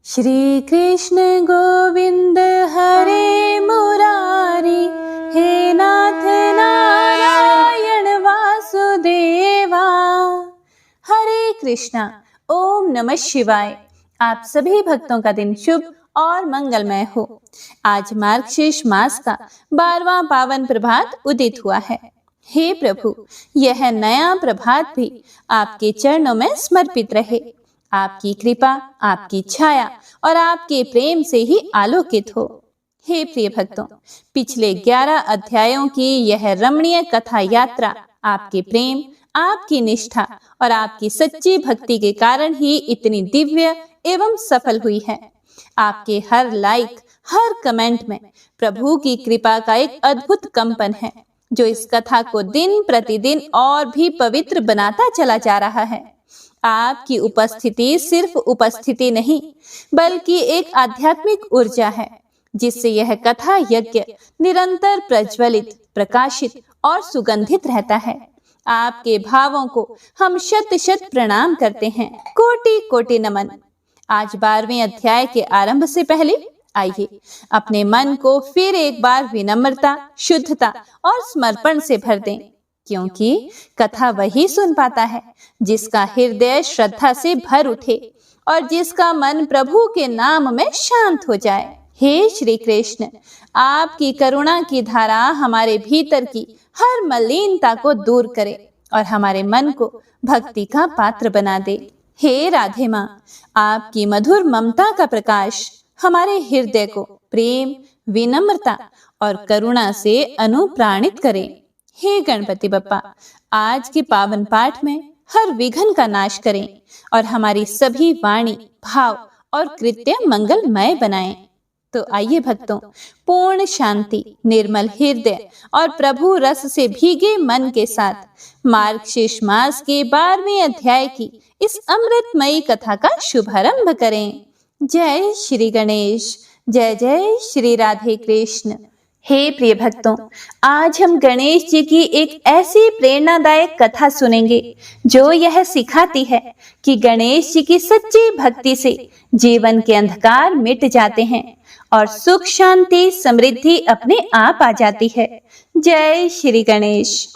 श्री कृष्ण गोविंद हरे मुरारी, हे नाथ नारायण वासुदेवा। हरे कृष्णा। ओम नमः शिवाय। आप सभी भक्तों का दिन शुभ और मंगलमय हो। आज मार्गशीर्ष मास का 12वां पावन प्रभात उदित हुआ है। हे प्रभु, यह नया प्रभात भी आपके चरणों में समर्पित रहे। आपकी कृपा, आपकी छाया और आपके प्रेम से ही आलोकित हो। हे प्रिय भक्तों, पिछले 11 अध्यायों की यह रमणीय कथा यात्रा आपके प्रेम, आपकी निष्ठा और आपकी सच्ची भक्ति के कारण ही इतनी दिव्य एवं सफल हुई है। आपके हर लाइक, हर कमेंट में प्रभु की कृपा का एक अद्भुत कंपन है, जो इस कथा को दिन प्रतिदिन और भी पवित्र बनाता चला जा रहा है। आपकी उपस्थिति सिर्फ उपस्थिति नहीं, बल्कि एक आध्यात्मिक ऊर्जा है, जिससे यह कथा यज्ञ निरंतर प्रज्वलित, प्रकाशित और सुगंधित रहता है। आपके भावों को हम शत शत प्रणाम करते हैं। कोटि कोटि नमन। आज 12वें अध्याय के आरंभ से पहले आइए अपने मन को फिर एक बार विनम्रता, शुद्धता और समर्पण से भर दें, क्योंकि कथा वही सुन पाता है जिसका हृदय श्रद्धा से भर उठे और जिसका मन प्रभु के नाम में शांत हो जाए। हे श्री कृष्ण, आपकी करुणा की धारा हमारे भीतर की हर मलिनता को दूर करे और हमारे मन को भक्ति का पात्र बना दे। हे राधे माँ, आपकी मधुर ममता का प्रकाश हमारे हृदय को प्रेम, विनम्रता और करुणा से अनुप्राणित करे। हे गणपति बप्पा, आज के पावन पाठ में हर विघ्न का नाश करें और हमारी सभी वाणी, भाव और कृत्य मंगलमय बनाएं। तो आइए भक्तों, पूर्ण शांति, निर्मल हृदय और प्रभु रस से भीगे मन के साथ मार्गशीर्ष मास के 12वें अध्याय की इस अमृतमयी कथा का शुभारंभ करें। जय श्री गणेश, जय जय श्री राधे कृष्ण। हे प्रिय भक्तों, आज हम गणेश जी की एक ऐसी प्रेरणादायक कथा सुनेंगे जो यह सिखाती है कि गणेश जी की सच्ची भक्ति से जीवन के अंधकार मिट जाते हैं और सुख, शांति, समृद्धि अपने आप आ जाती है। जय श्री गणेश।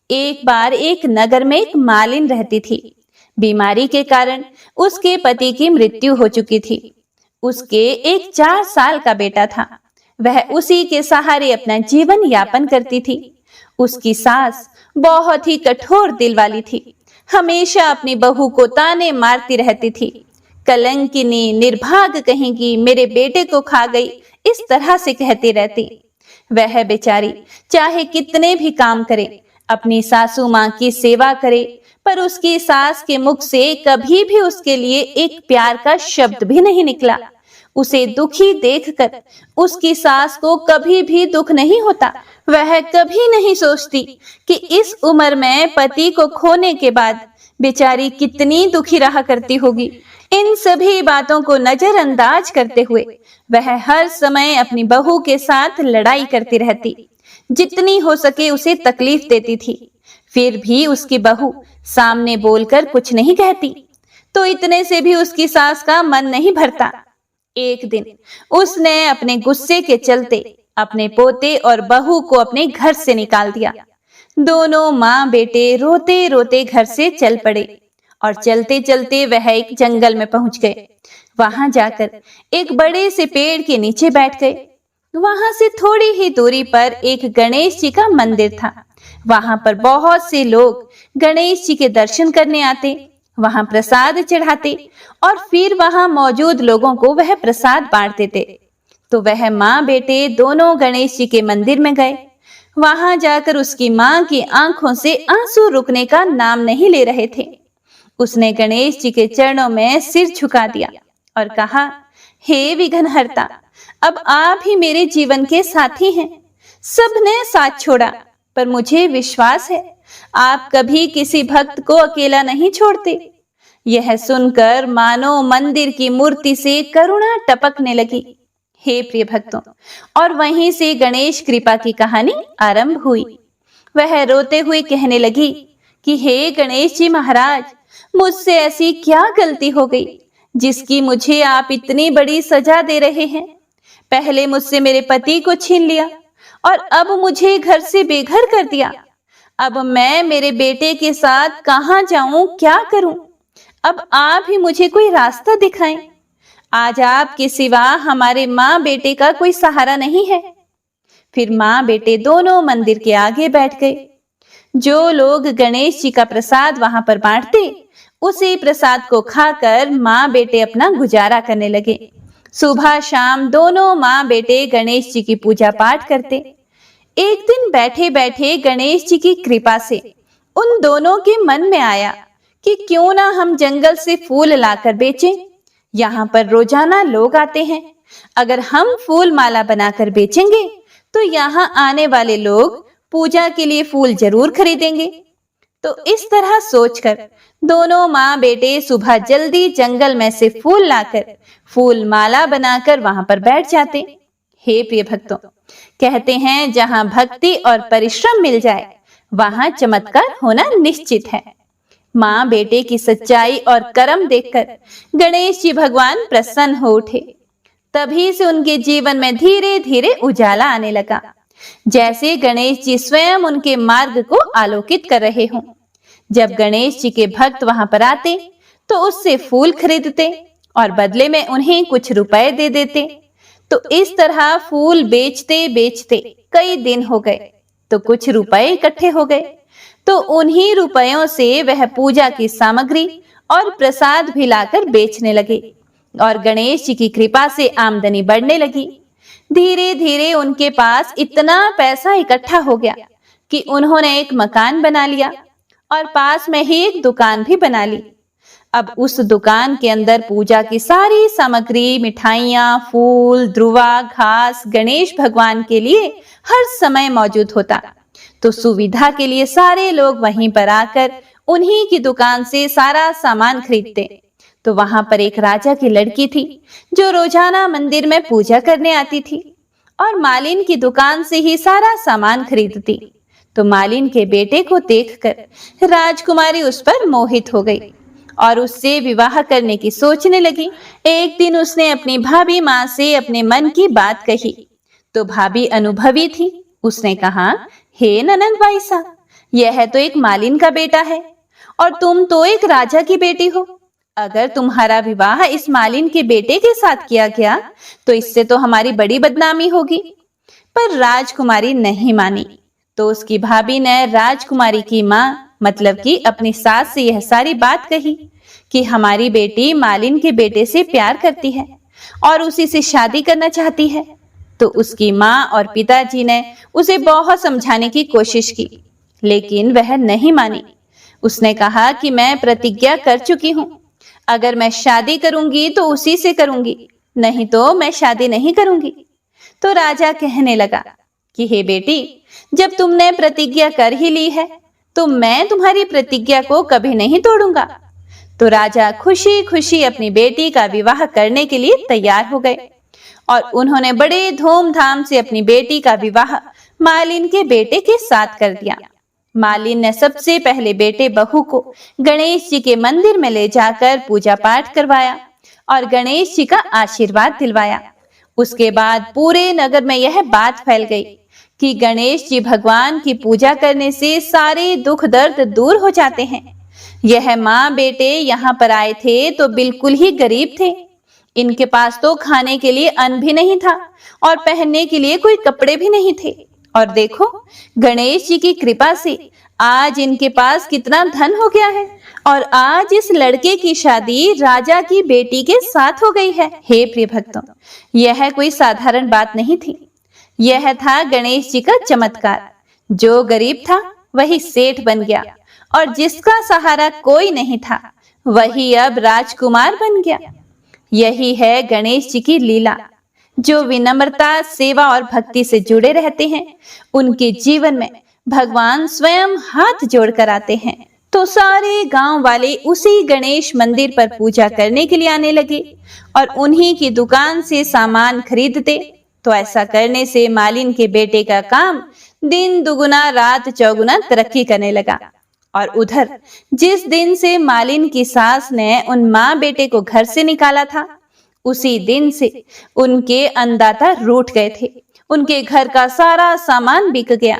एक बार एक नगर में एक मालिन रहती थी। बीमारी के कारण उसके पति की मृत्यु हो चुकी थी। उसके एक 4 साल का बेटा था। वह उसी के सहारे अपना जीवन यापन करती थी। उसकी सास बहुत ही कठोर दिल वाली थी। हमेशा अपनी बहू को ताने मारती रहती थी। कलंकिनी, निर्भाग कहेंगी, मेरे बेटे को खा गई, इस तरह से कहती रहती। वह बेचारी चाहे कितने भी काम करे, अपनी सासू माँ की सेवा करे, पर उसकी सास के मुख से कभी भी उसके लिए एक प्यार का शब्द भी नहीं निकला। उसे दुखी देखकर उसकी सास को कभी भी दुख नहीं होता। वह कभी नहीं सोचती कि इस उम्र में पति को खोने के बाद बेचारी कितनी दुखी रहा करती होगी। इन सभी बातों को नजरअंदाज करते हुए वह हर समय अपनी बहू के साथ लड़ाई करती रहती। जितनी हो सके उसे तकलीफ देती थी। फिर भी उसकी बहू सामने बोलकर कुछ नहीं कहती, तो इतने से भी उसकी सास का मन नहीं भरता। एक दिन उसने अपने गुस्से के चलते अपने पोते और बहू को अपने घर से निकाल दिया। दोनों माँ बेटे रोते रोते घर से चल पड़े और चलते चलते वह एक जंगल में पहुंच गए। वहां जाकर एक बड़े से पेड़ के नीचे बैठ गए। वहां से थोड़ी ही दूरी पर एक गणेश जी का मंदिर था। वहां पर बहुत से लोग गणेश जी के दर्शन करने आते, वहां प्रसाद चढ़ाते और फिर वहां मौजूद लोगों को वह प्रसाद बांट देते। तो वह माँ बेटे दोनों गणेश जी के मंदिर में गए। वहां जाकर उसकी माँ की आंखों से आंसू रुकने का नाम नहीं ले रहे थे। उसने गणेश जी के चरणों में सिर झुका दिया और कहा, हे विघ्नहर्ता, अब आप ही मेरे जीवन के साथी हैं। सबने साथ छोड़ा, पर मुझे विश्वास है आप कभी किसी भक्त को अकेला नहीं छोड़ते। यह सुनकर मानो मंदिर की मूर्ति से करुणा टपकने लगी। हे प्रिय भक्तों, और वहीं से गणेश कृपा की कहानी आरंभ हुई। वह रोते हुए कहने लगी कि हे गणेश जी महाराज, मुझसे ऐसी क्या गलती हो गई जिसकी मुझे आप इतनी बड़ी सजा दे रहे हैं। पहले मुझसे मेरे पति को छीन लिया और अब मुझे घर से बेघर कर दिया। अब मैं मेरे बेटे के साथ कहाँ जाऊं, क्या करूं? अब आप ही मुझे कोई रास्ता दिखाएं। आज आपके सिवा हमारे माँ बेटे का कोई सहारा नहीं है। फिर माँ बेटे दोनों मंदिर के आगे बैठ गए। जो लोग गणेश जी का प्रसाद वहां पर बांटते, उसी प्रसाद को खाकर माँ बेटे अपना गुजारा करने लगे। सुबह शाम दोनों माँ बेटे गणेश जी की पूजा पाठ करते। एक दिन बैठे बैठे गणेश जी की कृपा से उन दोनों के मन में आया कि क्यों ना हम जंगल से फूल लाकर बेचें। यहाँ पर रोजाना लोग आते हैं, अगर हम फूल माला बनाकर बेचेंगे तो यहाँ आने वाले लोग पूजा के लिए फूल जरूर खरीदेंगे। तो इस तरह सोचकर दोनों माँ बेटे सुबह जल्दी जंगल में से फूल लाकर फूल माला बनाकर वहां पर बैठ जाते। हे प्रिय भक्तों, कहते हैं जहां भक्ति और परिश्रम मिल जाए वहां चमत्कार होना निश्चित है। माँ बेटे की सच्चाई और कर्म देखकर गणेश जी भगवान प्रसन्न हो उठे। तभी से उनके जीवन में धीरे धीरे उजाला आने लगा, जैसे गणेश जी स्वयं उनके मार्ग को आलोकित कर रहे हों। जब गणेश जी के भक्त वहां पर आते तो उससे फूल खरीदते और बदले में उन्हें कुछ रुपए दे देते। तो इस तरह फूल बेचते बेचते कई दिन हो गए तो कुछ रुपए इकट्ठे हो गए। तो उन्हीं रुपयों से वह पूजा की सामग्री और प्रसाद भी लाकर बेचने लगे और गणेश जी की कृपा से आमदनी बढ़ने लगी। धीरे धीरे उनके पास इतना पैसा इकट्ठा हो गया कि उन्होंने एक मकान बना लिया और पास में ही एक दुकान भी बना ली। अब उस दुकान के अंदर पूजा की सारी सामग्री, मिठाइयाँ, फूल, द्रुवा, घास गणेश भगवान के लिए हर समय मौजूद होता। तो सुविधा के लिए सारे लोग वहीं पर आकर उन्हीं की दुकान से सारा सामान खरीदते। तो वहां पर एक राजा की लड़की थी जो रोजाना मंदिर में पूजा करने आती थी और मालिन की दुकान से ही सारा सामान खरीदती। तो मालिन के बेटे को देखकर राजकुमारी उस पर मोहित हो गई और उससे विवाह करने की सोचने लगी। एक दिन उसने अपनी भाभी माँ से अपने मन की बात कही। तो भाभी अनुभवी थी, उसने कहा, हे ननंद बाईसा, यह तो एक मालिन का बेटा है और तुम तो एक राजा की बेटी हो। अगर तुम्हारा विवाह इस मालिन के बेटे के साथ किया गया तो इससे तो हमारी बड़ी बदनामी होगी। पर राजकुमारी नहीं मानी। तो उसकी भाभी ने राजकुमारी की माँ मतलब कि अपनी सास से यह सारी बात कही कि हमारी बेटी मालिन के बेटे से प्यार करती है और उसी से शादी करना चाहती है। तो उसकी माँ और पिताजी ने उसे बहुत समझाने की कोशिश की, लेकिन वह नहीं मानी। उसने कहा कि मैं प्रतिज्ञा कर चुकी हूँ, अगर मैं शादी करूंगी तो उसी से करूंगी, नहीं तो मैं शादी नहीं करूंगी। तो राजा कहने लगा कि हे बेटी, जब तुमने प्रतिज्ञा कर ही ली है तो मैं तुम्हारी प्रतिज्ञा को कभी नहीं तोड़ूंगा। तो राजा खुशी खुशी अपनी बेटी का विवाह करने के लिए तैयार हो गए और उन्होंने बड़े धूमधाम से अपनी बेटी का विवाह मालिन के बेटे के साथ कर दिया। मालिन ने सबसे पहले बेटे बहू को गणेश जी के मंदिर में ले जाकर पूजा पाठ करवाया और गणेश जी का आशीर्वाद दिलवाया। उसके बाद पूरे नगर में यह बात फैल गई कि गणेश जी भगवान की पूजा करने से सारे दुख दर्द दूर हो जाते हैं। यह माँ बेटे यहाँ पर आए थे तो बिल्कुल ही गरीब थे। इनके पास तो खाने के लिए अन्न भी नहीं था और पहनने के लिए कोई कपड़े भी नहीं थे। और देखो, गणेश जी की कृपा से आज इनके पास कितना धन हो गया है और आज इस लड़के की शादी राजा की बेटी के साथ हो गई है। हे प्रिय भक्तों, यह कोई साधारण बात नहीं थी, यह था गणेश जी का चमत्कार। जो गरीब था वही सेठ बन गया और जिसका सहारा कोई नहीं था वही अब राजकुमार बन गया। यही है गणेश जी की लीला। जो विनम्रता, सेवा और भक्ति से जुड़े रहते हैं उनके जीवन में भगवान स्वयं हाथ जोड़कर आते हैं। तो सारे गांव वाले उसी गणेश मंदिर पर पूजा करने के लिए आने लगे और उन्हीं की दुकान से सामान खरीदते। तो ऐसा करने से मालिन के बेटे का काम दिन दुगुना रात चौगुना तरक्की करने लगा और उधर जिस दिन से मालिन की सास ने उन माँ बेटे को घर से निकाला था, उसी दिन से उनके अन्नदाता रूठ गए थे। उनके घर का सारा सामान बिक गया।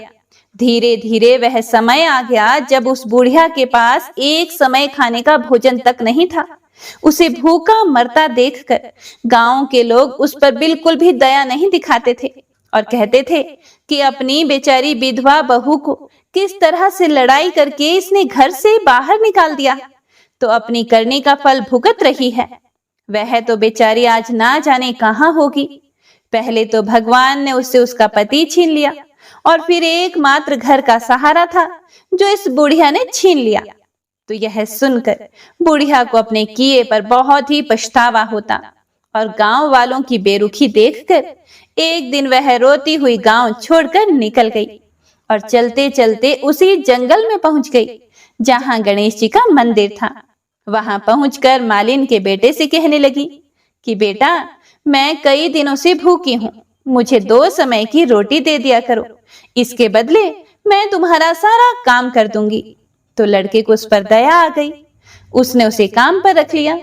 धीरे धीरे वह समय आ गया जब उस बुढ़िया के पास एक समय खाने का भोजन तक नहीं था। उसे भूखा मरता देखकर गांव के लोग उस पर बिल्कुल भी दया नहीं दिखाते थे और कहते थे कि अपनी बेचारी विधवा बहू को किस तरह से लड़ाई करके इसने घर से बाहर निकाल दिया, तो अपनी करने का फल भुगत रही है। वह तो बेचारी आज ना जाने कहां होगी। पहले तो भगवान ने उससे उसका पति छीन लिया और फिर एकमात्र घर का सहारा था जो इस बुढ़िया ने छीन लिया। तो यह सुनकर बुढ़िया को अपने किए पर बहुत ही पछतावा होता और गांव वालों की बेरुखी देखकर एक दिन वह रोती हुई गांव छोड़कर निकल गई और चलते चलते उसी जंगल में पहुंच गई जहां गणेश जी का मंदिर था। वहां पहुंचकर मालिन के बेटे से कहने लगी कि बेटा, मैं कई दिनों से भूखी हूँ, मुझे 2 समय की रोटी दे दिया करो, इसके बदले मैं तुम्हारा सारा काम कर दूंगी। तो लड़के को उस पर दया आ गई। उसने उसे काम पर रख लिया।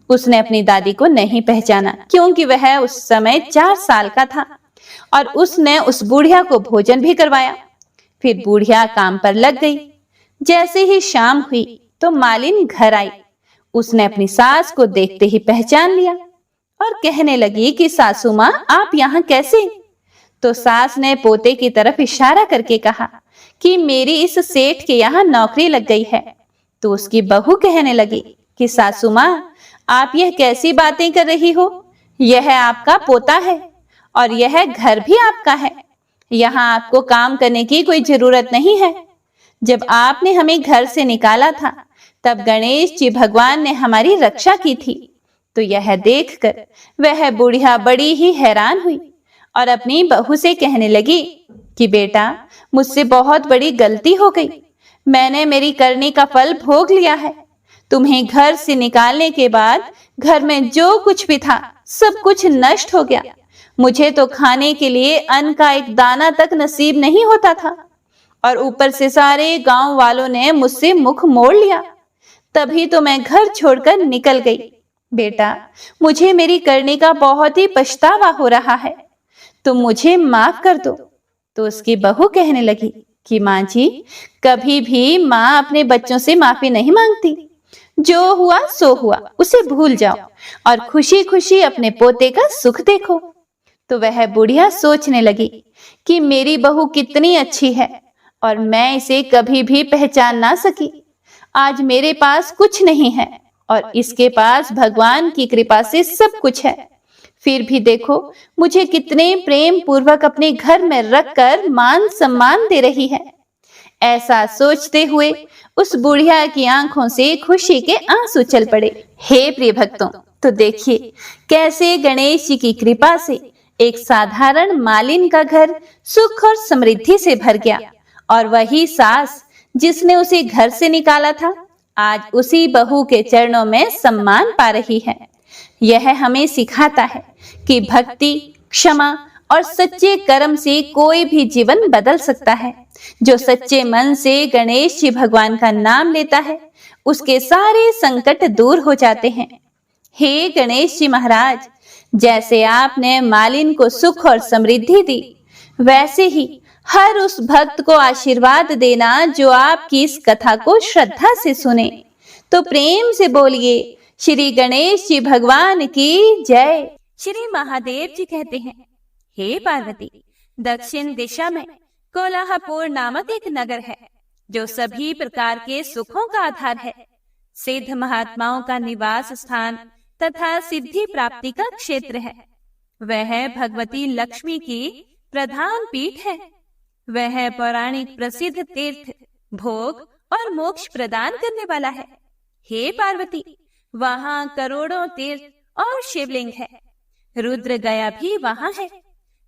उसने अपनी दादी को नहीं पहचाना क्योंकि वह उस समय 4 साल का था और उसने उस बुढ़िया को भोजन भी करवाया। फिर बुढ़िया काम पर लग गई। जैसे ही शाम हुई तो मालिन घर आई। उसने अपनी सास को देखते ही पहचान लिया और कहने लगी कि सासू माँ, आप यहाँ कैसे? तो सास ने पोते की तरफ इशारा करके कहा कि मेरी इस सेठ के यहाँ नौकरी लग गई है। तो उसकी बहू कहने लगी कि सासू माँ, आप यह कैसी बातें कर रही हो? यह आपका पोता है और यह घर भी आपका है। यहाँ आपको काम करने की कोई जरूरत नहीं है। जब आपने हमें घर से निकाला था तब गणेश जी भगवान ने हमारी रक्षा की थी। तो यह देखकर वह बुढ़िया बड़ी ही हैरान हुई और अपनी बहू से कहने लगी कि बेटा, मुझसे बहुत बड़ी गलती हो गई। मैंने मेरी करने का फल भोग लिया है। तुम्हें घर से निकालने के बाद घर में जो कुछ भी था सब कुछ नष्ट हो गया। मुझे तो खाने के लिए अन्न का एक दाना तक नसीब नहीं होता था और ऊपर से सारे गांव वालों ने मुझसे मुख मोड़ लिया। तभी तो मैं घर छोड़कर निकल गई। बेटा, मुझे मेरी करने का बहुत ही पछतावा हो रहा है, तुम मुझे माफ कर दो। तो उसकी बहू कहने लगी कि माँ जी, कभी भी माँ अपने बच्चों से माफी नहीं मांगती। जो हुआ सो हुआ, उसे भूल जाओ और खुशी खुशी अपने पोते का सुख देखो। तो वह बुढ़िया सोचने लगी कि मेरी बहू कितनी अच्छी है और मैं इसे कभी भी पहचान ना सकी। आज मेरे पास कुछ नहीं है और इसके पास भगवान की कृपा से सब कुछ है। फिर भी देखो मुझे कितने प्रेम पूर्वक अपने घर में रखकर मान सम्मान दे रही है। ऐसा सोचते हुए उस बुढ़िया की आंखों से खुशी के आंसू चल पड़े। हे प्रिय भक्तों, तो देखिए कैसे गणेश जी की कृपा से एक साधारण मालिन का घर सुख और समृद्धि से भर गया और वही सास जिसने उसे घर से निकाला था आज उसी बहू के चरणों में सम्मान पा रही है। यह हमें सिखाता है कि भक्ति, क्षमा और सच्चे कर्म से कोई भी जीवन बदल सकता है। जो सच्चे मन से गणेश जी भगवान का नाम लेता है उसके सारे संकट दूर हो जाते हैं। हे गणेश जी महाराज, जैसे आपने मालिन को सुख और समृद्धि दी, वैसे ही हर उस भक्त को आशीर्वाद देना जो आपकी इस कथा को श्रद्धा से सुने। तो प्रेम से बोलिए श्री गणेश जी भगवान की जय। श्री महादेव जी कहते हैं, हे पार्वती, दक्षिण दिशा में कोल्हापुर नामक एक नगर है जो सभी प्रकार के सुखों का आधार है। सिद्ध महात्माओं का निवास स्थान तथा सिद्धि प्राप्ति का क्षेत्र है। वह भगवती लक्ष्मी की प्रधान पीठ है। वह पौराणिक प्रसिद्ध तीर्थ, भोग और मोक्ष प्रदान करने वाला है। हे पार्वती, वहाँ करोड़ों तीर्थ और शिवलिंग है। रुद्र गया भी वहाँ है।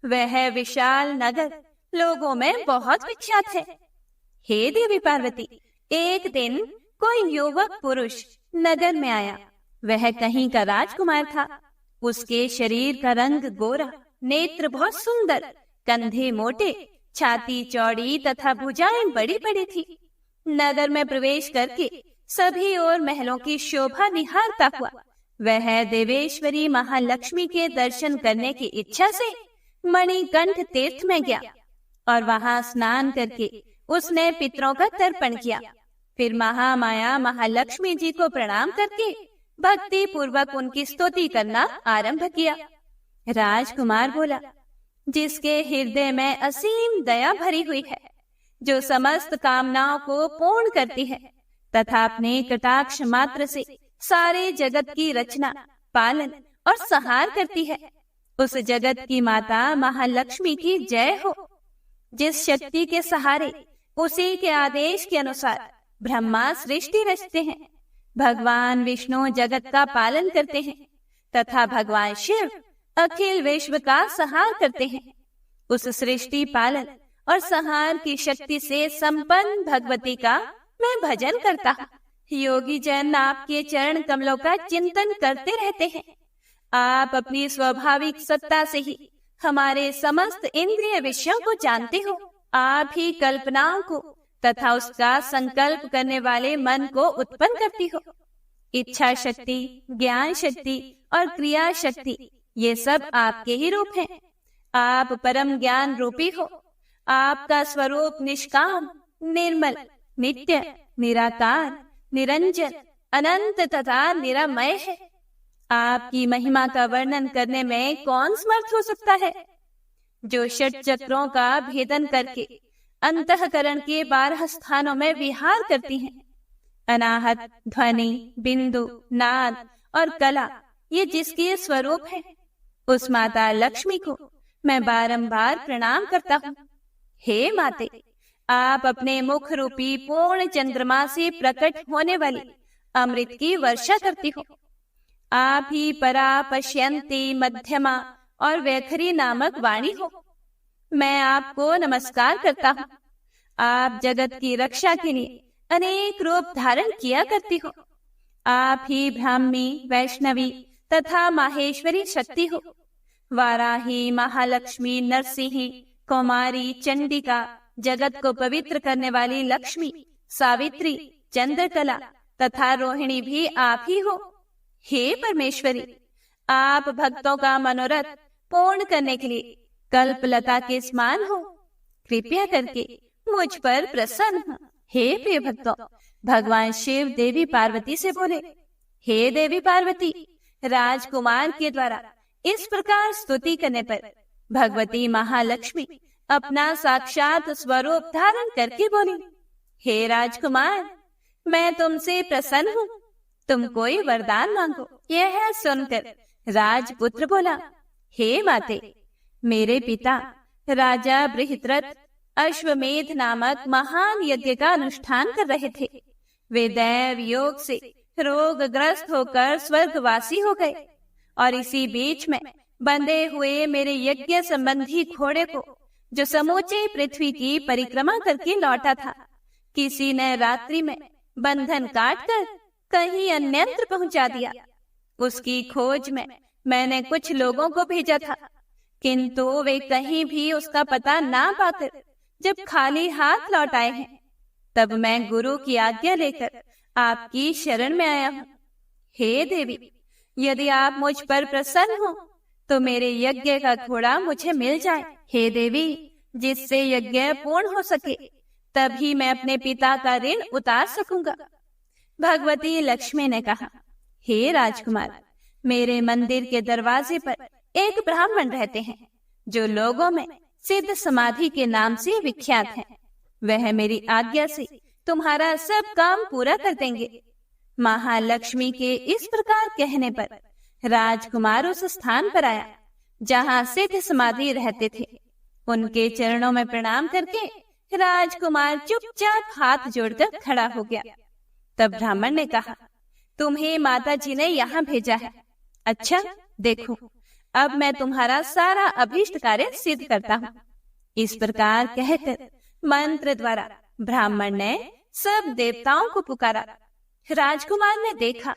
वह विशाल नगर लोगों में बहुत विख्यात है। हे देवी पार्वती, एक दिन कोई युवक पुरुष नगर में आया। वह कहीं का राजकुमार था। उसके शरीर का रंग गोरा, नेत्र बहुत सुंदर, कंधे मोटे, छाती चौड़ी तथा भुजाएं बड़ी बड़ी थी। नगर में प्रवेश करके सभी और महलों की शोभा निहारता हुआ वह देवेश्वरी महालक्ष्मी के दर्शन करने की इच्छा से मणिकंठ तीर्थ में गया और वहां स्नान करके उसने पितरों का तर्पण किया। फिर महामाया महालक्ष्मी जी को प्रणाम करके भक्ति पूर्वक उनकी स्तुति करना आरंभ किया। राजकुमार बोला, जिसके हृदय में असीम दया भरी हुई है, जो समस्त कामनाओं को पूर्ण करती है तथा अपने कटाक्ष मात्र से सारे जगत की रचना, पालन और संहार करती है, उस जगत की माता महालक्ष्मी की जय हो। जिस शक्ति के सहारे उसी के आदेश के अनुसार ब्रह्मा सृष्टि रचते हैं, भगवान विष्णु जगत का पालन करते हैं तथा भगवान शिव अखिल विश्व का संहार करते हैं, उस सृष्टि, पालन और संहार की शक्ति से संपन्न भगवती का मैं भजन करता हूँ। योगी जन आपके चरण कमलों का चिंतन करते रहते हैं। आप अपनी स्वाभाविक सत्ता से ही हमारे समस्त इंद्रिय विषयों को जानते हो। आप ही कल्पनाओं को तथा उसका संकल्प करने वाले मन को उत्पन्न करती हो। इच्छा शक्ति, ज्ञान शक्ति और क्रिया शक्ति, ये सब आपके ही रूप हैं। आप परम ज्ञान रूपी हो। आपका स्वरूप निष्काम, निर्मल, नित्य, निराकार, निरंजन, अनंत तथा निरामय है। आपकी महिमा का वर्णन करने में कौन समर्थ हो सकता है? जो षट चक्रों का भेदन करके अंतःकरण के 12 स्थानों में विहार करती हैं। अनाहत, ध्वनि, बिंदु, नाद और कला, ये जिसके स्वरूप है, उस माता लक्ष्मी को मैं बारंबार प्रणाम करता हूँ। हे माते, आप अपने मुख रूपी पूर्ण चंद्रमा से प्रकट होने वाली अमृत की वर्षा करती हो। आप ही परा, पश्यंती, मध्यमा और वैखरी नामक वाणी हो। मैं आपको नमस्कार करता हूँ। आप जगत की रक्षा के लिए अनेक रूप धारण किया करती हो। आप ही ब्राह्मी, वैष्णवी तथा माहेश्वरी शक्ति हो। वाराही, महालक्ष्मी, नरसिंही, कौमारी, चंडिका, जगत को पवित्र करने वाली लक्ष्मी, सावित्री, चंद्रकला तथा रोहिणी भी आप ही हो। हे परमेश्वरी, आप भक्तों का मनोरथ पूर्ण करने के लिए कल्पलता के समान हो। कृपया करके मुझ पर प्रसन्न हो। हे प्रिय भक्तों, भगवान शिव देवी पार्वती से बोले, हे देवी पार्वती, राजकुमार के द्वारा इस प्रकार स्तुति करने पर भगवती महालक्ष्मी अपना साक्षात स्वरूप धारण करके बोली, हे राजकुमार, मैं तुमसे प्रसन्न हूँ, तुम कोई वरदान मांगो। यह सुनकर राजपुत्र बोला, हे माते, मेरे पिता राजा बृहद्रथ अश्वमेध नामक महान यज्ञ का अनुष्ठान कर रहे थे। वे दैव योग से रोगग्रस्त होकर स्वर्गवासी हो गए और इसी बीच में बंधे हुए मेरे यज्ञ संबंधी घोड़े को, जो समूचे पृथ्वी की परिक्रमा करके लौटा था, किसी ने रात्रि में बंधन काटकर कहीं अन्यत्र पहुंचा दिया। उसकी खोज में मैंने कुछ लोगों को भेजा था, किंतु वे कहीं भी उसका पता ना पाकर जब खाली हाथ लौट आए हैं, तब मैं गुरु की आज्ञा लेकर आपकी शरण में आया हूँ। हे देवी, यदि आप मुझ पर प्रसन्न हो तो मेरे यज्ञ का घोड़ा मुझे मिल जाए। हे देवी, जिससे यज्ञ पूर्ण हो सके, तभी मैं अपने पिता का ऋण उतार सकूंगा। भगवती लक्ष्मी ने कहा, हे राजकुमार, मेरे मंदिर के दरवाजे पर एक ब्राह्मण रहते हैं, जो लोगों में सिद्ध समाधि के नाम से विख्यात है। वह मेरी आज्ञा से तुम्हारा सब काम पूरा कर देंगे। महालक्ष्मी के इस प्रकार कहने पर राजकुमार उस स्थान पर आया जहाँ सिद्ध समाधि रहते थे। उनके चरणों में प्रणाम करके राजकुमार चुपचाप हाथ जोड़कर खड़ा हो गया। तब ब्राह्मण ने कहा, तुम्हें माता जी ने यहाँ भेजा है। अच्छा, देखो, अब मैं तुम्हारा सारा अभीष्ट कार्य सिद्ध करता हूँ। इस प्रकार कहकर मंत्र द्वारा ब्राह्मण ने सब देवताओं को पुकारा। राजकुमार ने देखा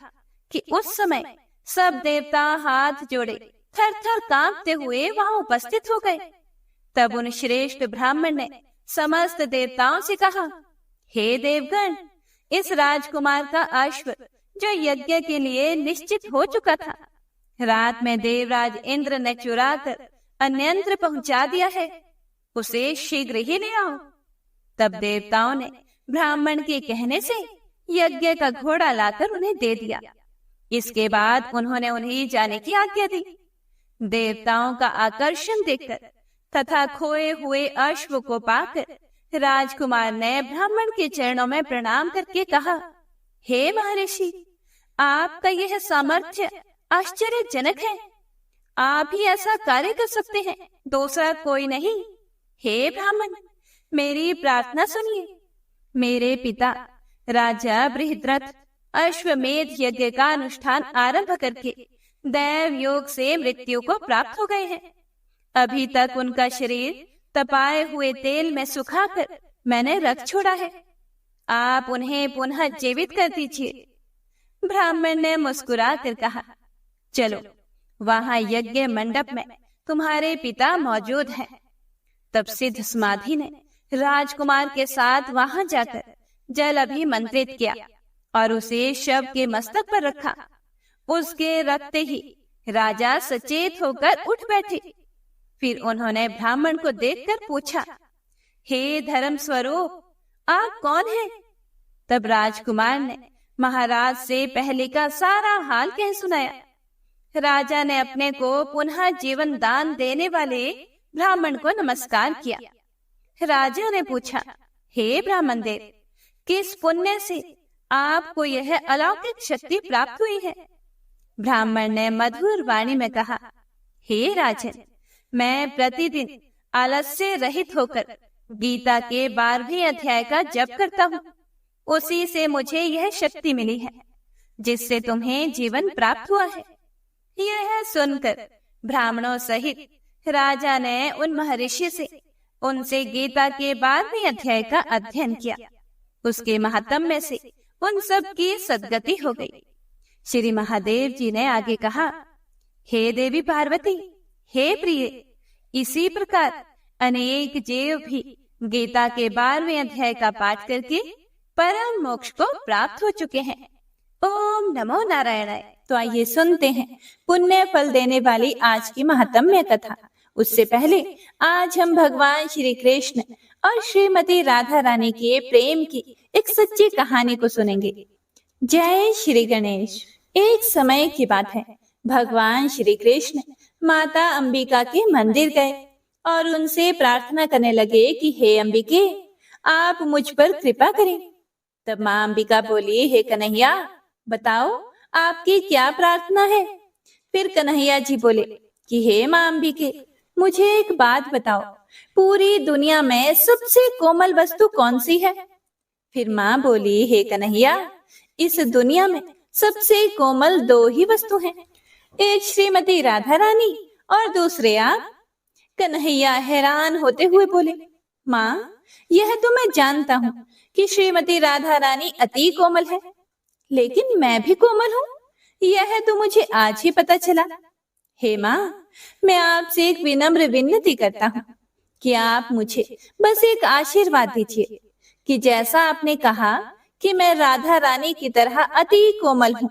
कि उस समय सब देवता हाथ जोड़े थर थर कांपते हुए वहां उपस्थित हो गए। तब उन श्रेष्ठ ब्राह्मण ने समस्त देवताओं से कहा, हे देवगण, इस राजकुमार का अश्व जो यज्ञ के लिए निश्चित हो चुका था, रात में देवराज इंद्र ने चुरा कर अन्यंत्र पहुंचा दिया है। उसे शीघ्र ही ले आओ। तब देवताओं ने ब्राह्मण के कहने से यज्ञ का घोड़ा लाकर उन्हें दे दिया। इसके बाद उन्होंने उन्हें जाने की आज्ञा दी। देवताओं का आकर्षण देखकर तथा खोए हुए अश्व को पाकर राजकुमार ने ब्राह्मण के चरणों में प्रणाम करके कहा, हे महर्षि, आपका यह सामर्थ्य आश्चर्यजनक है। आप ही ऐसा कार्य कर सकते हैं, दूसरा कोई नहीं। हे ब्राह्मण, मेरी प्रार्थना सुनिए। मेरे पिता राजा बृहद्रथ अश्वमेध यज्ञ का अनुष्ठान आरंभ करके दैव योग से मृत्यु को प्राप्त हो गए हैं। अभी तक उनका शरीर तपाए हुए तेल में सुखाकर मैंने रख छोड़ा है। आप उन्हें पुनः जीवित कर दीजिए। ब्राह्मण ने मुस्कुरा कर कहा, चलो, वहां यज्ञ मंडप में तुम्हारे पिता मौजूद हैं। तब सिद्ध समाधि ने राजकुमार के साथ वहां जाकर जल अभिमंत्रित किया और उसे शव के मस्तक पर रखा। उसके रखते ही राजा सचेत होकर उठ बैठे। फिर उन्होंने ब्राह्मण को देखकर पूछा, हे धर्म स्वरूप, आप कौन हैं? तब राजकुमार ने महाराज से पहले का सारा हाल कह सुनाया। राजा ने अपने को पुनः जीवन दान देने वाले ब्राह्मण को नमस्कार किया। राजा ने पूछा, हे ब्राह्मण देव, किस पुण्य से आपको यह अलौकिक शक्ति प्राप्त हुई है? ब्राह्मण ने मधुर वाणी में कहा, हे राजन, मैं प्रतिदिन आलस्य रहित होकर गीता के 12वें अध्याय का जप करता हूँ। उसी से मुझे यह शक्ति मिली है जिससे तुम्हें जीवन प्राप्त हुआ है। यह सुनकर ब्राह्मणों सहित राजा ने उन महर्षि से उनसे गीता के 12वें अध्याय का अध्ययन किया। उसके महात्म्य से उन सब की सद्गति हो गई। श्री महादेव जी ने आगे कहा, हे देवी पार्वती, हे प्रिय, इसी प्रकार अनेक जीव भी गीता के 12वें अध्याय का पाठ करके परम मोक्ष को प्राप्त हो चुके हैं। ओम नमो नारायणाय। तो आइए सुनते हैं पुण्य फल देने वाली आज की महात्म्य कथा। उससे पहले आज हम भगवान श्री कृष्ण और श्रीमती राधा रानी के प्रेम की एक सच्ची कहानी को सुनेंगे। जय श्री गणेश। एक समय की बात है, भगवान श्री कृष्ण माता अंबिका के मंदिर गए और उनसे प्रार्थना करने लगे कि हे अंबिके, आप मुझ पर कृपा करें। तब माँ अंबिका बोली, हे कन्हैया, बताओ आपकी क्या प्रार्थना है? फिर कन्हैया जी बोले कि हे माँ अंबिके, मुझे एक बात बताओ, पूरी दुनिया में सबसे कोमल वस्तु कौन सी है? फिर माँ बोली, हे कन्हैया, इस दुनिया में सबसे कोमल 2 ही वस्तु हैं, एक श्रीमती राधा रानी और दूसरे आप। कन्हैया हैरान होते हुए बोले, माँ, यह तो मैं जानता हूँ कि श्रीमती राधा रानी अति कोमल है, लेकिन मैं भी कोमल हूँ, यह तो मुझे आज ही पता चला। हे माँ, मैं आपसे एक विनम्र विनती करता हूँ कि आप मुझे बस एक आशीर्वाद दीजिए कि जैसा आपने कहा कि मैं राधा रानी की तरह अति कोमल हूँ,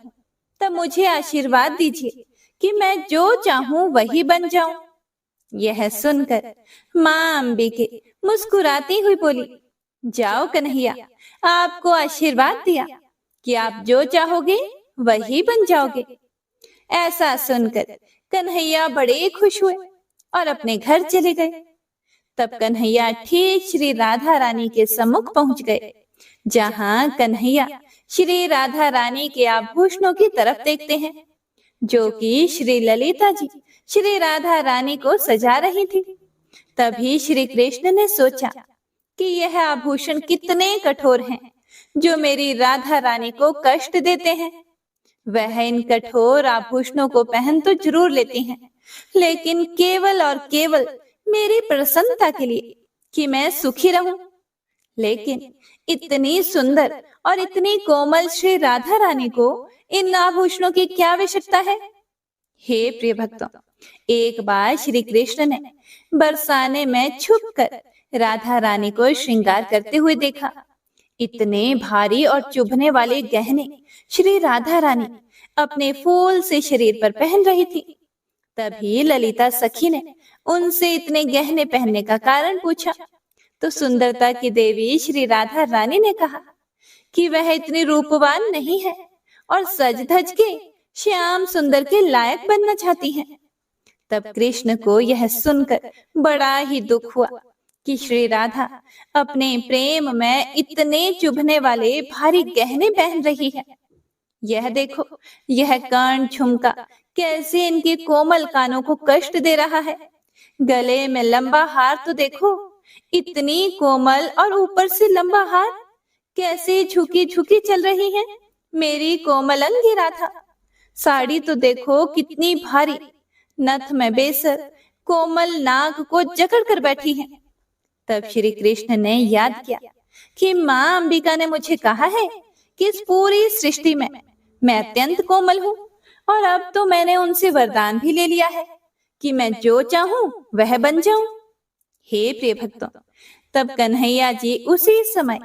तब मुझे आशीर्वाद दीजिए कि मैं जो चाहूं वही बन जाऊं। यह सुनकर माँ अंबिके मुस्कुराती हुई बोली, जाओ कन्हैया, आपको आशीर्वाद दिया कि आप जो चाहोगे वही बन जाओगे। ऐसा सुनकर कन्हैया बड़े खुश हुए और अपने घर चले गए। तब कन्हैया ठीक श्री राधा रानी के सम्मुख पहुंच गए, जहां कन्हैया श्री राधा रानी के आभूषणों की तरफ देखते हैं, जो कि श्री ललिता जी श्री राधा रानी को सजा रही थी। तभी श्री कृष्ण ने सोचा कि यह आभूषण कितने कठोर हैं, जो मेरी राधा रानी को कष्ट देते हैं। वह इन कठोर आभूषणों को पहन तो जरूर लेती हैं, लेकिन केवल और केवल मेरी प्रसन्नता के लिए कि मैं सुखी रहूं। लेकिन इतनी सुंदर और इतनी कोमल श्री राधा रानी को इन आभूषणों की क्या आवश्यकता है? हे प्रिय भक्तों, एक बार श्री कृष्ण ने बरसाने में छुपकर राधा रानी को श्रृंगार करते हुए देखा। इतने भारी और चुभने वाले गहने श्री राधा रानी अपने फूल से शरीर पर पहन रही थी। तभी ललिता सखी ने उनसे इतने गहने पहनने का कारण पूछा, तो सुंदरता की देवी श्री राधा रानी ने कहा कि वह इतनी रूपवान नहीं है और सज धज के श्याम सुंदर के लायक बनना चाहती हैं। तब कृष्ण को यह सुनकर बड़ा ही दुख हुआ कि श्री राधा अपने प्रेम में इतने चुभने वाले भारी गहने पहन रही है। यह देखो, यह कर्ण झुमका कैसे इनके कोमल कानों को कष्ट दे रहा है। गले में लंबा हार तो देखो, इतनी कोमल और ऊपर से लंबा हार कैसे झुकी झुकी चल रही है मेरी कोमल अंगी राधा। साड़ी तो देखो कितनी भारी, नथ में बेसर कोमल नाक को जकड़ कर बैठी है। तब श्री कृष्ण ने याद किया कि माँ अंबिका ने मुझे कहा है कि इस पूरी सृष्टि में मैं अत्यंत कोमल हूँ, और अब तो मैंने उनसे वरदान भी ले लिया है कि मैं जो चाहूं वह बन जाऊं। हे प्रिय भक्तों, तब कन्हैया जी उसी समय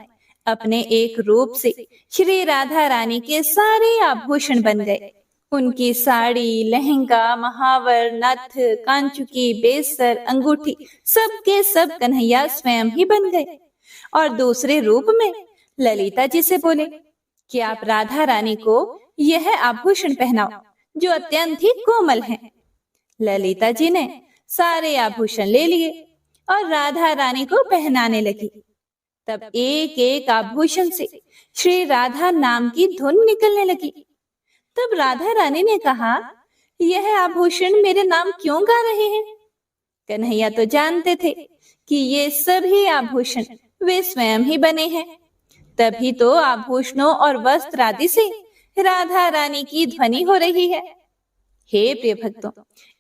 अपने एक रूप से श्री राधा रानी के सारे आभूषण बन गए। उनकी साड़ी, लहंगा, महावर, नथ, कांचुकी, बेसर, अंगूठी सब के सब कन्हैया स्वयं ही बन गए। और दूसरे रूप में ललिता जी से बोले कि आप राधा रानी को यह आभूषण पहनाओ जो अत्यंत ही कोमल हैं। ललिता जी ने सारे आभूषण ले लिए और राधा रानी को पहनाने लगी। तब एक एक आभूषण से श्री राधा नाम की धुन निकलने लगी। तब राधा रानी ने कहा, यह आभूषण मेरे नाम क्यों गा रहे हैं? कन्हैया तो जानते थे कि ये सभी आभूषण वे स्वयं ही बने हैं, तभी तो आभूषणों और वस्त्र आदि से राधा रानी की ध्वनि हो रही है। हे प्रिय भक्तों,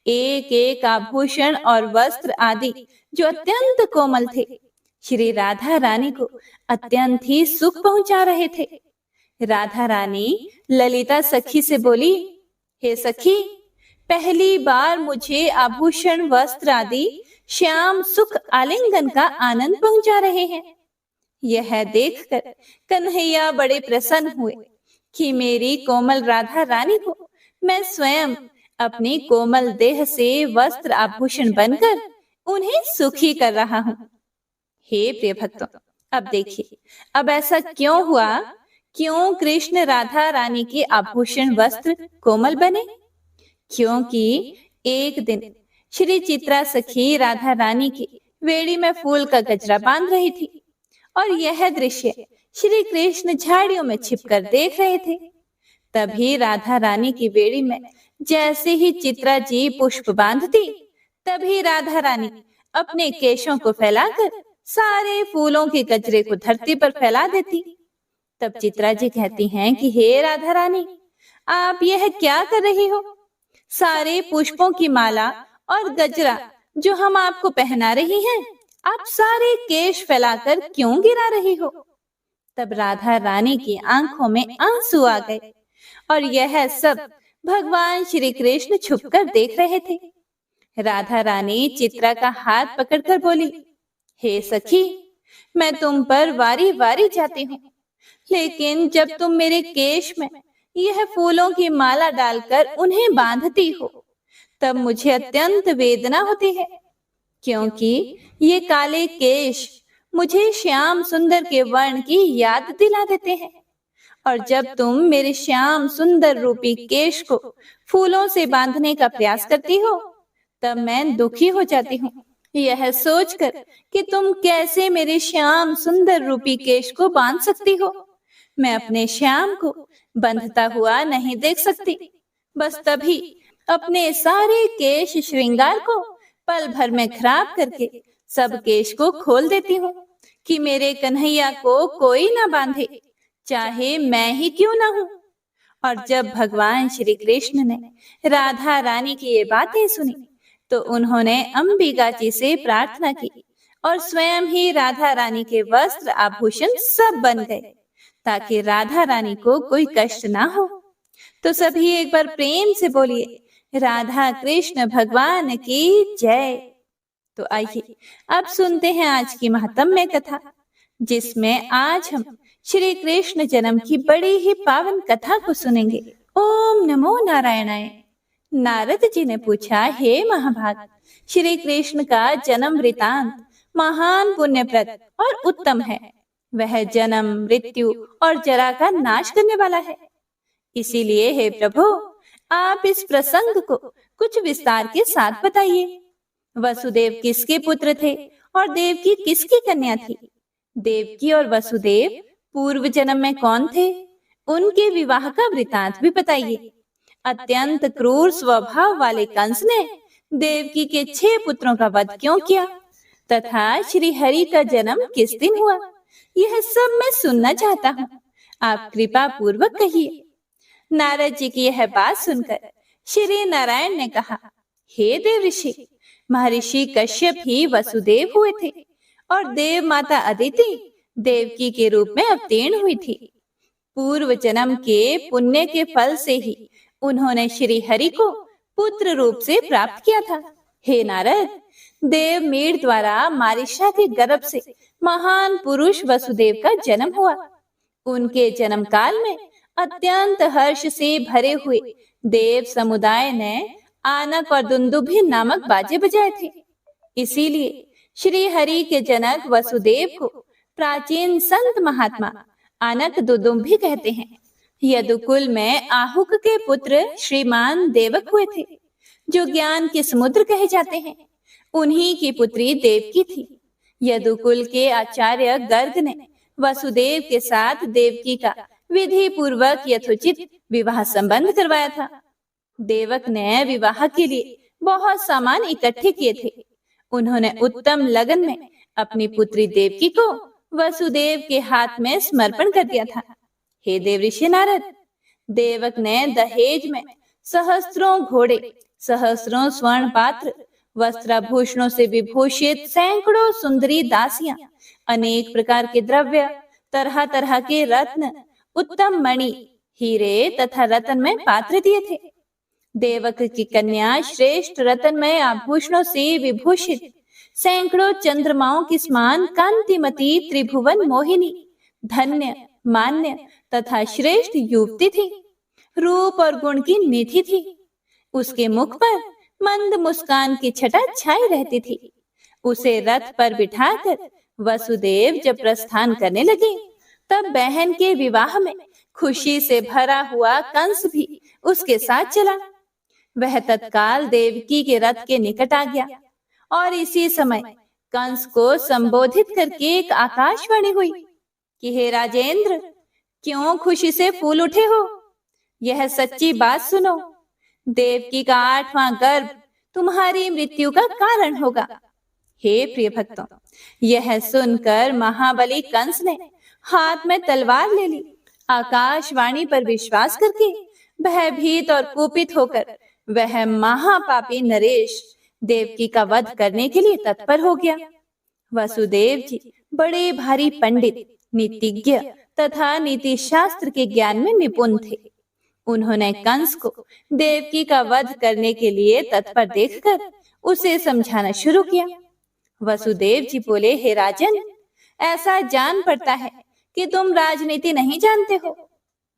एक एक आभूषण और वस्त्र आदि जो अत्यंत कोमल थे, श्री राधा रानी को अत्यंत ही सुख पहुंचा रहे थे। राधा रानी ललिता सखी से बोली, हे सखी, पहली बार मुझे आभूषण वस्त्र आदि श्याम सुख आलिंगन का आनंद पहुंचा रहे हैं। यह देखकर कन्हैया बड़े प्रसन्न हुए कि मेरी कोमल राधा रानी को मैं स्वयं अपनी कोमल देह से वस्त्र आभूषण बनकर उन्हें सुखी कर रहा हूँ। हे प्रिय भक्तों, अब देखिए, अब ऐसा क्यों हुआ? क्यों कृष्ण राधा रानी के आभूषण वस्त्र कोमल बने? क्योंकि एक दिन श्री चित्रा सखी राधा रानी की वेड़ी में फूल का गजरा बांध रही थी और यह दृश्य श्री कृष्ण झाड़ियों में छिपकर देख रहे थे। तभी राधा रानी की वेड़ी में जैसे ही चित्रा जी पुष्प बांधती, तभी राधा रानी अपने केशों को फैलाकर सारे फूलों के गजरे को धरती पर फैला देती। तब चित्रा जी कहती हैं कि हे राधा रानी, आप यह क्या कर रही हो? सारे पुष्पों की माला और गजरा जो हम आपको पहना रही हैं, आप सारे केश फैलाकर क्यों गिरा रही हो? तब राधा रानी की आंखों में आंसू आ गए और यह सब भगवान श्री कृष्ण छुपकर देख रहे थे। राधा रानी चित्रा का हाथ पकड़कर बोली, हे सखी, मैं तुम पर वारी वारी जाती हूँ, लेकिन जब तुम मेरे केश में यह फूलों की माला डालकर उन्हें बांधती हो, तब मुझे अत्यंत वेदना होती है, क्योंकि ये काले केश मुझे श्याम सुंदर के वर्ण की याद दिला देते हैं। और जब तुम मेरे श्याम सुंदर रूपी केश को फूलों से बांधने का प्रयास करती हो, तब मैं दुखी हो जाती हूँ, यह सोचकर कि तुम कैसे मेरे श्याम सुंदर रूपी केश को बांध सकती हो। मैं अपने श्याम को बंधता हुआ नहीं देख सकती। बस तभी अपने सारे केश श्रृंगार को पल भर में खराब करके सब केश को खोल देती हूँ कि मेरे कन्हैया को कोई ना बांधे, चाहे मैं ही क्यों ना हूँ। और जब भगवान श्री कृष्ण ने राधा रानी की ये बातें सुनी, तो उन्होंने अंबिका जी से प्रार्थना की और स्वयं ही राधा रानी के वस्त्र आभूषण सब बन गए, ताकि राधा रानी को कोई कष्ट ना हो। तो सभी एक बार प्रेम से बोलिए, राधा कृष्ण भगवान की जय। तो आइए अब सुनते हैं आज की महात्म्य कथा, जिसमें आज हम श्री कृष्ण जन्म की बड़ी ही पावन कथा को सुनेंगे। ओम नमो नारायणाय। नारद जी ने पूछा, हे महाभाग, श्री कृष्ण का जन्म वृतांत महान पुण्यप्रद और उत्तम है। वह जन्म, मृत्यु और जरा का नाश करने वाला है। इसीलिए हे प्रभु, आप इस प्रसंग को कुछ विस्तार के साथ बताइए। वसुदेव किसके पुत्र थे और देवकी किसकी कन्या थी? देवकी और वसुदेव पूर्व जन्म में कौन थे? उनके विवाह का वृतांत भी बताइए। अत्यंत क्रूर स्वभाव वाले कंस ने देवकी के 6 पुत्रों का वध क्यों किया तथा श्री हरि का जन्म किस दिन हुआ? यह सब मैं सुनना चाहता हूँ। आप कृपा पूर्वक कहिए। नारद जी की यह बात सुनकर श्री नारायण ने कहा, हे देव ऋषि, महर्षि कश्यप ही वसुदेव हुए थे और देव माता अदिति देवकी के रूप में अवतीर्ण हुई थी। पूर्व जन्म के पुण्य के फल से ही उन्होंने श्री हरि को पुत्र रूप से प्राप्त किया था। हे नारद, देव मीर द्वारा मारिशा के गर्भ से महान पुरुष वसुदेव का जन्म हुआ। उनके जन्म काल में अत्यंत हर्ष से भरे हुए देव समुदाय ने आनक और दुंदुभि नामक बाजे बजाए थे। इसीलिए श्री हरि के जनक वसुदेव को प्राचीन संत महात्मा आनक दुदुम्भी कहते हैं। यदुकुल में आहुक के पुत्र श्रीमान देवक हुए थे, जो ज्ञान के समुद्र कहे जाते हैं। उन्हीं की पुत्री देवकी थी। यदुकुल के आचार्य गर्ग ने वसुदेव के साथ देवकी का विधि पूर्वक यथोचित विवाह संबंध करवाया था। देवक ने विवाह के लिए बहुत सामान इकट्ठे किए थे। उन्होंने उत्तम लगन में अपनी पुत्री देवकी को वसुदेव के हाथ में समर्पण कर दिया था। हे देव ऋषि नारद, देवक ने दहेज में सहस्त्रों घोड़े, सहस्त्रों स्वर्ण पात्र, वस्त्राभूषणों से विभूषित सैकड़ों सुंदरी दासियां, अनेक प्रकार के द्रव्य, तरह तरह के रत्न, उत्तम मणि, हीरे तथा रत्नमय पात्र दिए थे। देवक की कन्या श्रेष्ठ रत्नमय आभूषणों से विभूषित सैकड़ों चंद्रमाओं की समान कांतिमती त्रिभुवन मोहिनी, धन्य, मान्य तथा श्रेष्ठ युवती थी। रूप और गुण की निधि थी। उसके मुख पर मंद मुस्कान की छटा छाई रहती थी। उसे रथ पर बिठाकर वसुदेव जब प्रस्थान करने लगे, तब बहन के विवाह में खुशी से भरा हुआ कंस भी उसके साथ चला। वह तत्काल देवकी के रथ के निकट आ गया और इसी समय कंस को संबोधित करके एक आकाशवाणी हुई कि हे राजेंद्र, क्यों खुशी से फूल उठे हो? यह सच्ची बात सुनो। देवकी का 8वां गर्भ तुम्हारी मृत्यु का कारण होगा। हे प्रिय भक्तों, यह सुनकर महाबली कंस ने हाथ में तलवार ले ली। आकाशवाणी पर विश्वास करके भयभीत और कुपित होकर वह महापापी नरेश देवकी का वध करने के लिए तत्पर हो गया। वसुदेव जी बड़े भारी पंडित, नीतिज्ञ तथा नीति शास्त्र के ज्ञान में निपुण थे। उन्होंने कंस को देवकी का वध करने के लिए तत्पर देखकर उसे समझाना शुरू किया। वसुदेव जी बोले, हे राजन, ऐसा जान पड़ता है कि तुम राजनीति नहीं जानते हो।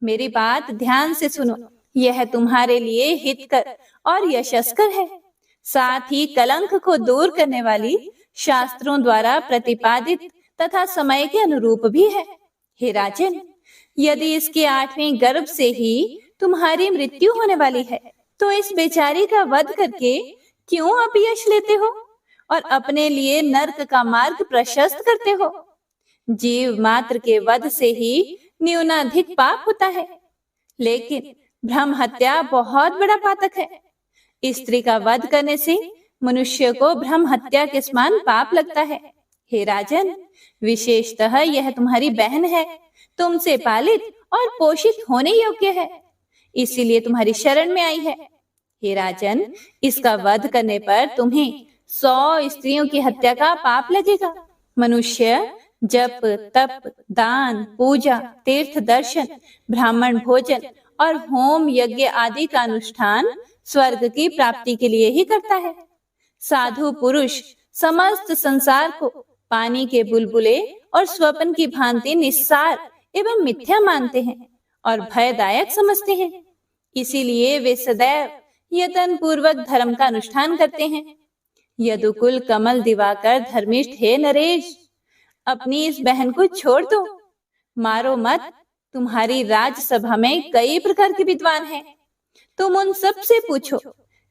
मेरी बात ध्यान से सुनो। यह तुम्हारे लिए हितकर और यशस्कर है, साथ ही कलंक को दूर करने वाली, शास्त्रों द्वारा प्रतिपादित तथा समय के अनुरूप भी है। हे राजन, यदि इसके 8वें गर्भ से ही तुम्हारी मृत्यु होने वाली है, तो इस बेचारी का वध करके क्यों अपयश लेते हो और अपने लिए नरक का मार्ग प्रशस्त करते हो? जीव मात्र के वध से ही न्यूनाधिक पाप होता है, लेकिन ब्रह्म हत्या बहुत बड़ा पातक है। स्त्री का वध करने से मनुष्य को ब्रह्म हत्या के समान पाप लगता है। हे राजन, विशेषतः यह तुम्हारी बहन है, तुमसे पालित और पोषित होने योग्य है, इसीलिए तुम्हारी शरण में आई है। हे राजन, इसका वध करने पर तुम्हें 100 स्त्रियों की हत्या का पाप लगेगा। मनुष्य जप, तप, दान, पूजा, तीर्थ दर्शन, ब्राह्मण भोजन और होम यज्ञ आदि का अनुष्ठान स्वर्ग की प्राप्ति के लिए ही करता है। साधु पुरुष समस्त संसार को पानी के बुलबुले और स्वप्न की भांति निस्सार एवं मिथ्या मानते हैं और भयदायक समझते हैं। इसीलिए वे सदैव यत्न पूर्वक धर्म का अनुष्ठान करते हैं। यदुकुल कमल दिवाकर धर्मिष्ठ हे नरेश, अपनी इस बहन को छोड़ दो, मारो मत। तुम्हारी राजसभा में कई प्रकार के विद्वान हैं, तुम उन सब से पूछो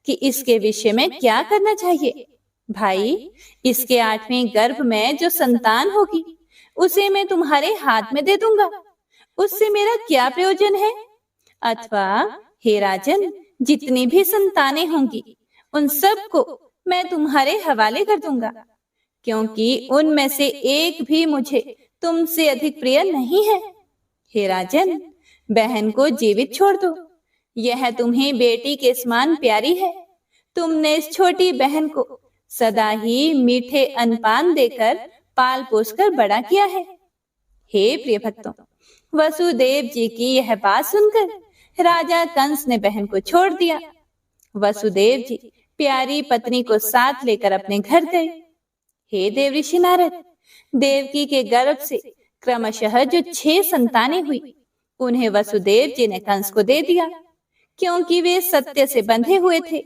कि इसके विषय में क्या करना चाहिए। भाई, इसके 8वें गर्भ में जो संतान होगी उसे मैं तुम्हारे हाथ में दे दूंगा, उससे मेरा क्या प्रयोजन है? अथवा हे राजन, जितनी भी संतानें होंगी उन सब को मैं तुम्हारे हवाले कर दूंगा, क्योंकि उनमें से एक भी मुझे तुमसे अधिक प्रिय नहीं है। हे राजन, बहन को जीवित छोड़ दो, यह तुम्हें बेटी के समान प्यारी है। तुमने इस छोटी बहन को सदा ही मीठे अन्नपान देकर पाल पोसकर बड़ा किया है। हे प्रिय भक्तों, वसुदेव जी की यह बात सुनकर राजा कंस ने बहन को छोड़ दिया। वसुदेव जी प्यारी पत्नी को साथ लेकर अपने घर गए। हे देवऋषि नारद, देवकी के गर्भ से क्रमशः जो 6 संतानें हुई उन्हें वसुदेव जी ने कंस को दे दिया, क्योंकि वे सत्य से बंधे हुए थे।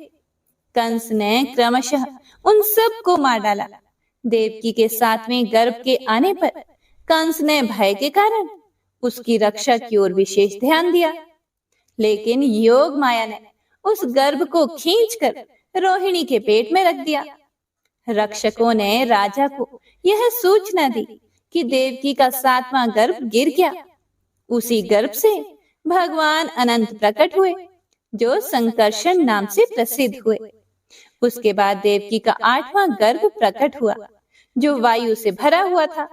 कंस ने क्रमशः उन सब को मार डाला। देवकी के 7वें गर्भ के आने पर कंस ने भय के कारण उसकी रक्षा की ओर विशेष ध्यान दिया, लेकिन योग माया ने उस गर्भ को खींचकर रोहिणी के पेट में रख दिया। रक्षकों ने राजा को यह सूचना दी कि देवकी का 7वां गर्भ गिर गया। उसी गर्भ से भगवान अनंत प्रकट हुए, जो संकर्षण नाम से प्रसिद्ध हुए। उसके बाद देवकी का 8वां गर्भ प्रकट हुआ, जो वायु से भरा हुआ था।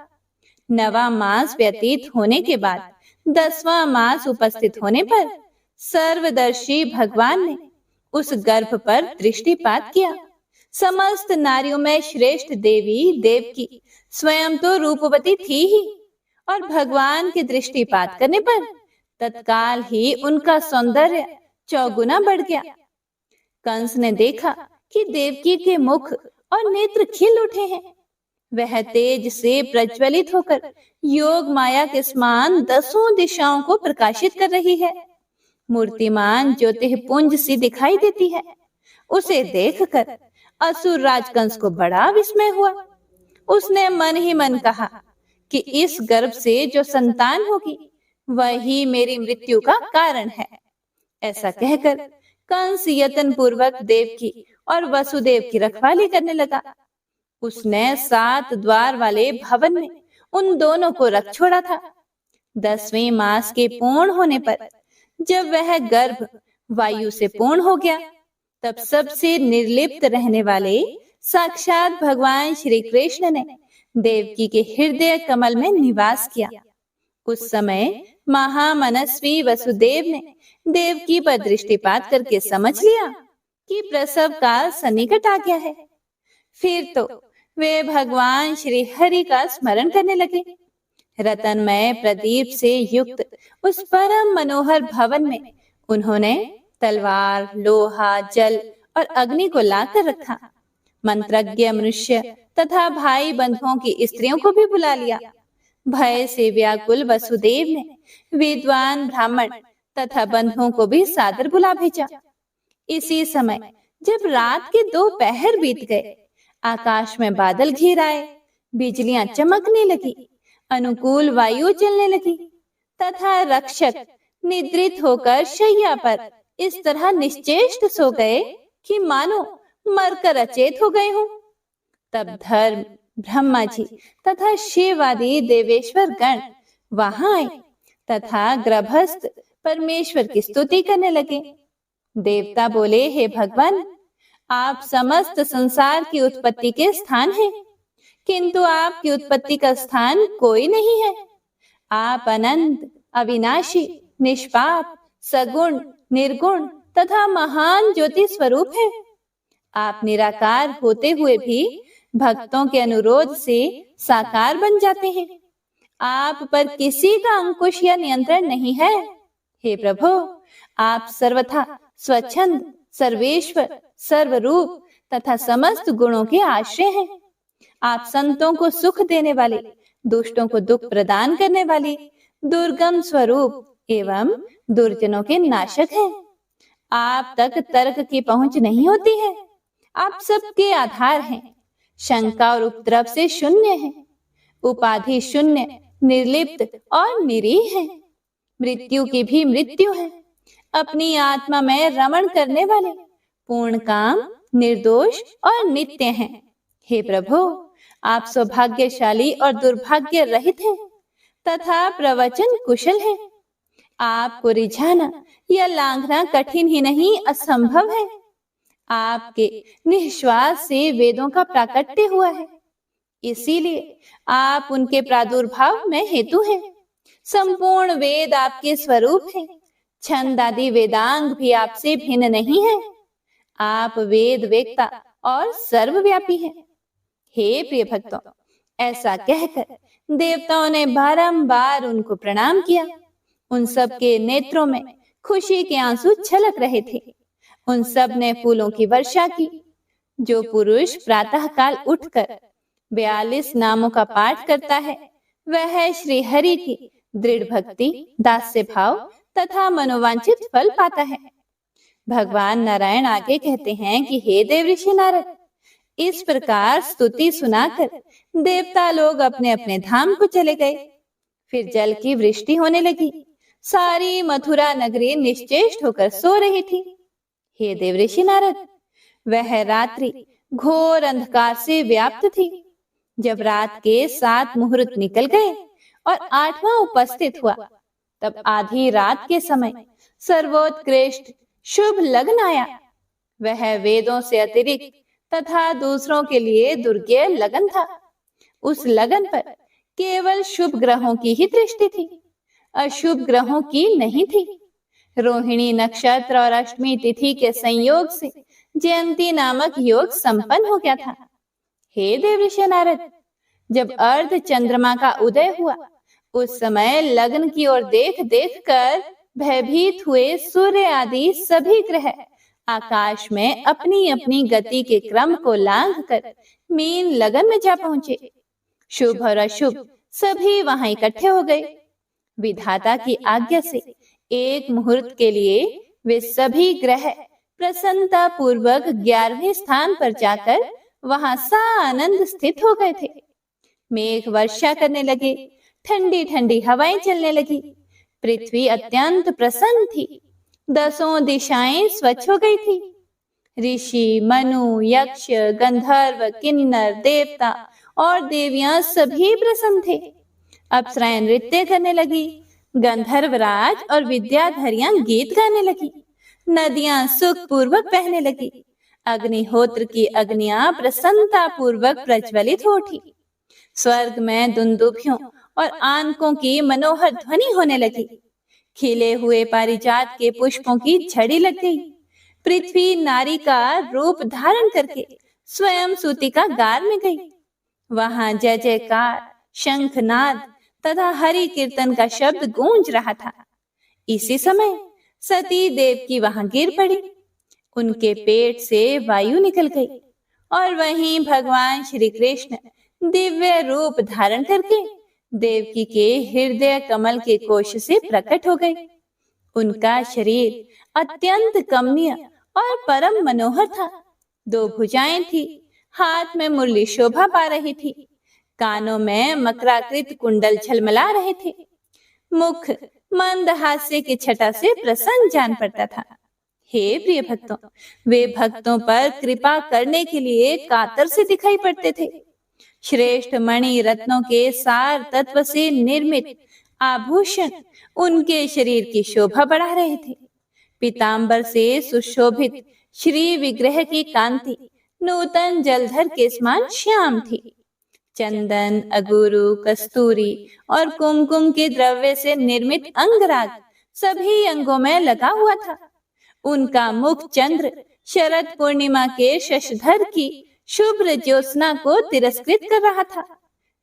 9वां मास व्यतीत होने के बाद 10वां मास उपस्थित होने पर सर्वदर्शी भगवान ने उस गर्भ पर दृष्टिपात किया। समस्त नारियों में श्रेष्ठ देवी देवकी स्वयं तो रूपवती थी ही, और भगवान के दृष्टिपात करने पर तत्काल ही उनका सौंदर्य 4 गुना बढ़ गया। कंस ने देखा कि देवकी के मुख और नेत्र खिल उठे हैं। वह तेज से प्रज्वलित होकर योग माया के समान 10 दिशाओं को प्रकाशित कर रही है। मूर्तिमान ज्योतिपुंज सी दिखाई देती है। उसे देखकर असुर राज कंस को बड़ा विस्मय हुआ। उसने मन ही मन कहा कि इस गर्भ से जो संतान होगी वही मेरी मृत्यु का कारण है। ऐसा कहकर कंस यत्न पूर्वक देवकी और वसुदेव की रखवाली करने लगा। उसने 7 द्वार वाले भवन में उन दोनों को रख छोड़ा था। 10वें मास के पूर्ण होने पर जब वह गर्भ वायु से पूर्ण हो गया, तब सबसे निर्लिप्त रहने वाले साक्षात भगवान श्री कृष्ण ने देवकी के हृदय कमल में निवास किया। उस समय महामनस्वी वसुदेव ने देवकी पर दृष्टिपात करके समझ लिया कि प्रसव काल सन्निकट आ गया है। फिर तो वे भगवान श्री हरि का स्मरण करने लगे। रतनमय प्रदीप से युक्त उस परम मनोहर भवन में उन्होंने तलवार, लोहा, जल और अग्नि को लाकर रखा। मंत्रज्ञ मनुष्य तथा भाई बंधुओं की स्त्रियों को भी बुला लिया। भय से व्याकुल वसुदेव ने विद्वान ब्राह्मण तथा बंधुओं को भी सादर बुला भेजा। इसी समय जब रात के 2 पहर बीत गए, आकाश में बादल घिर आए, बिजलियां चमकने लगी, अनुकूल वायु चलने लगी तथा रक्षक निद्रित होकर शैया पर इस तरह निश्चेष्ट सो गए कि मानो मरकर अचेत हो गए हों। तब धर्म, ब्रह्मा जी तथा शिव आदि देवेश्वर गण वहां आए तथा गर्भस्थ परमेश्वर की स्तुति करने लगे। देवता बोले, हे भगवान, आप समस्त संसार की उत्पत्ति के स्थान हैं, किंतु आपकी उत्पत्ति का स्थान कोई नहीं है। आप अनंत, अविनाशी, निष्पाप, सगुण, निर्गुण तथा महान ज्योति स्वरूप है। आप निराकार होते हुए भी भक्तों के अनुरोध से साकार बन जाते हैं। आप पर किसी का अंकुश या नियंत्रण नहीं है। हे प्रभु, आप सर्वथा स्वच्छंद, सर्वेश्वर, सर्वरूप तथा समस्त गुणों के आश्रय हैं। आप संतों को सुख देने वाले, दुष्टों को दुख प्रदान करने वाले, दुर्गम स्वरूप एवं दुर्जनों के नाशक हैं। आप तक तर्क की पहुंच नहीं होती है। आप सबके आधार हैं, शंका और उपद्रव से शून्य हैं, उपाधि शून्य, निर्लिप्त और निरीह हैं। मृत्यु की भी मृत्यु है, अपनी आत्मा में रमण करने वाले, पूर्ण काम, निर्दोष और नित्य हैं। हे प्रभु, आप सौभाग्यशाली और दुर्भाग्य रहित हैं तथा प्रवचन कुशल हैं। आपको रिझाना या लांघना कठिन ही नहीं असंभव है। आपके निश्वास से वेदों का प्राकट्य हुआ है, इसीलिए आप उनके प्रादुर्भाव में हेतु हैं। संपूर्ण वेद आपके स्वरूप हैं। छंद आदि वेदांग भी आपसे भिन्न नहीं है। आप वेद वेत्ता और सर्वव्यापी हैं। हे प्रिय भक्तों, ऐसा कहकर देवताओं ने बारंबार उनको प्रणाम किया। उन सब के नेत्रों में खुशी के आंसू छलक रहे थे। उन सब ने फूलों की वर्षा की। जो पुरुष प्रातः काल उठकर 42 नामों का पाठ करता है, वह श्री हरि की दृढ़ भक्ति, दास्य भाव तथा मनोवांछित फल पाता है। भगवान नारायण आगे कहते हैं कि हे देव ऋषि नारद, इस प्रकार स्तुति सुनाकर देवता लोग अपने अपने धाम को चले गए। फिर जल की वृष्टि होने लगी। सारी मथुरा नगरी निश्चेष्ट होकर सो रही थी। हे देव ऋषि नारद, वह रात्रि घोर अंधकार से व्याप्त थी। जब रात के 7 मुहूर्त निकल गए और 8वां उपस्थित हुआ, तब आधी रात के समय सर्वोत्कृष्ट शुभ लग्न आया। वह वेदों से अतिरिक्त तथा दूसरों के लिए दुर्गेय लगन था। उस लगन पर केवल शुभ ग्रहों की ही दृष्टि थी, अशुभ ग्रहों की नहीं थी। रोहिणी नक्षत्र और अष्टमी तिथि के संयोग से जयंती नामक योग संपन्न हो गया था। हे देव ऋषि नारद, जब अर्ध चंद्रमा का उदय हुआ, उस समय लग्न की ओर देख देख कर भयभीत हुए सूर्य आदि सभी ग्रह आकाश में अपनी अपनी गति के क्रम को लांघ कर मीन लगन में जा पहुंचे। शुभ और अशुभ सभी वहां इकट्ठे हो गए। विधाता की आज्ञा से एक मुहूर्त के लिए वे सभी ग्रह प्रसन्नता पूर्वक 11वें स्थान पर जाकर वहां सानंद स्थित हो गए थे। मेघ वर्षा करने लगे, ठंडी ठंडी हवाएं चलने लगी। पृथ्वी अत्यंत प्रसन्न थी। 10 दिशाएं स्वच्छ हो गई थी। ऋषि, मनु, यक्ष, गंधर्व, किन्नर, देवता और देवियां सभी प्रसन्न थे। अप्सराएं नृत्य करने लगी। गंधर्वराज और विद्याधरियां गीत गाने लगी। नदियां सुख पूर्वक बहने लगी। अग्निहोत्र की अग्नियां प्रसन्नता पूर्वक प्रज्वलित हो उठी। स्वर्ग में दुंदुभियों और आनकों की मनोहर ध्वनि होने लगी। खिले हुए पारिजात के पुष्पों की झड़ी लग गई। पृथ्वी नारी का रूप धारण करके स्वयं सूतिका गार में गई। वहां जय जयकार, शंखनाद तथा हरि कीर्तन का शब्द गूंज रहा था। इसी समय सती देव की वहां गिर पड़ी। उनके पेट से वायु निकल गई और वहीं भगवान श्री कृष्ण दिव्य रूप धारण करके देवकी के हृदय कमल के कोश से प्रकट हो गए। उनका शरीर अत्यंत कमनीय और परम मनोहर था। 2 भुजाएं थी। हाथ में मुरली शोभा पा रही थी। कानों में मकराकृत कुंडल झलमला रहे थे। मुख मंद हास्य की छटा से प्रसन्न जान पड़ता था। हे प्रिय भक्तों, वे भक्तों पर कृपा करने के लिए कातर से दिखाई पड़ते थे। श्रेष्ठ मणि रत्नों के सार तत्व से निर्मित आभूषण उनके शरीर की शोभा बढ़ा रहे थे। पीतांबर से सुशोभित श्री विग्रह की कांति नूतन जलधर के समान श्याम थी। चंदन, अगुरु, कस्तूरी और कुमकुम के द्रव्य से निर्मित अंगराग सभी अंगों में लगा हुआ था। उनका मुख चंद्र शरद पूर्णिमा के शशधर की शुभ्र ज्योत्सना को तिरस्कृत कर रहा था।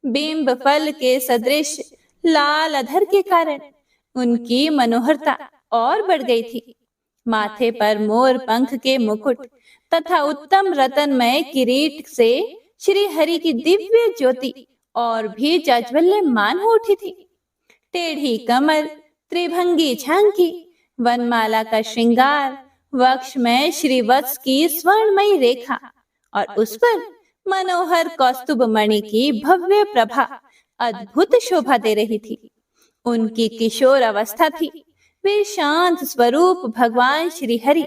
बिंब फल के सदृश लाल अधर के कारण उनकी मनोहरता और बढ़ गई थी। माथे पर मोर पंख के मुकुट तथा उत्तम रतनमय किरीट से श्री हरि की दिव्य ज्योति और भी जाज्वल्यमान हो उठी थी। टेढ़ी कमर, त्रिभंगी झांकी, वनमाला का श्रृंगार, वक्ष में श्रीवत्स की स्वर्णमयी रेखा और उस पर मनोहर कौस्तुभ मणि की भव्य प्रभा अद्भुत शोभा दे रही थी। उनकी किशोर अवस्था थी। वे शांत स्वरूप भगवान श्री हरि,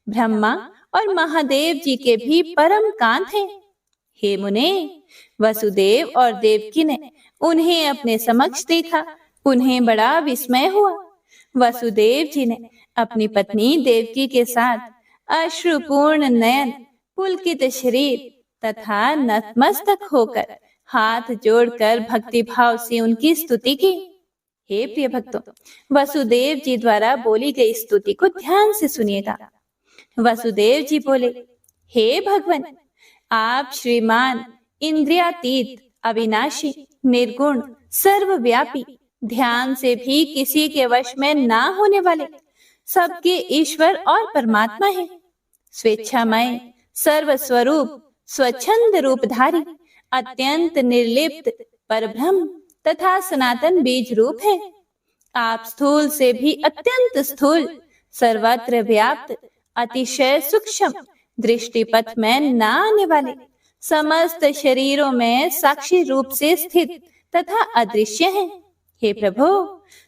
ब्रह्मा और महादेव जी के भी परम कांत हैं। हे मुने, वसुदेव और देवकी ने उन्हें अपने समक्ष देखा। उन्हें बड़ा विस्मय हुआ। वसुदेव जी ने अपनी पत्नी देवकी के साथ अश्रुपूर्ण नयन, पुलकित शरीर तथा नतमस्तक होकर हाथ जोड़कर भक्ति भाव से उनकी स्तुति की। हे प्रिय भक्तों, वसुदेव जी द्वारा बोली गई स्तुति को ध्यान से सुनिएगा। वसुदेव जी बोले, हे भगवान, आप श्रीमान, इंद्रियातीत, अविनाशी, निर्गुण, सर्वव्यापी, ध्यान से भी किसी के वश में ना होने वाले, सबके ईश्वर और परमात्मा है। स्वेच्छामय, सर्वस्वरूप, स्वच्छंद रूपधारी, अत्यंत निर्लिप्त परब्रह्म तथा सनातन बीज रूप है। आप स्थूल से भी अत्यंत स्थूल, सर्वत्र व्याप्त, अतिशय सूक्ष्म, दृष्टिपथ में न आने वाले, समस्त शरीरों में साक्षी रूप से स्थित तथा अदृश्य हैं। हे प्रभु,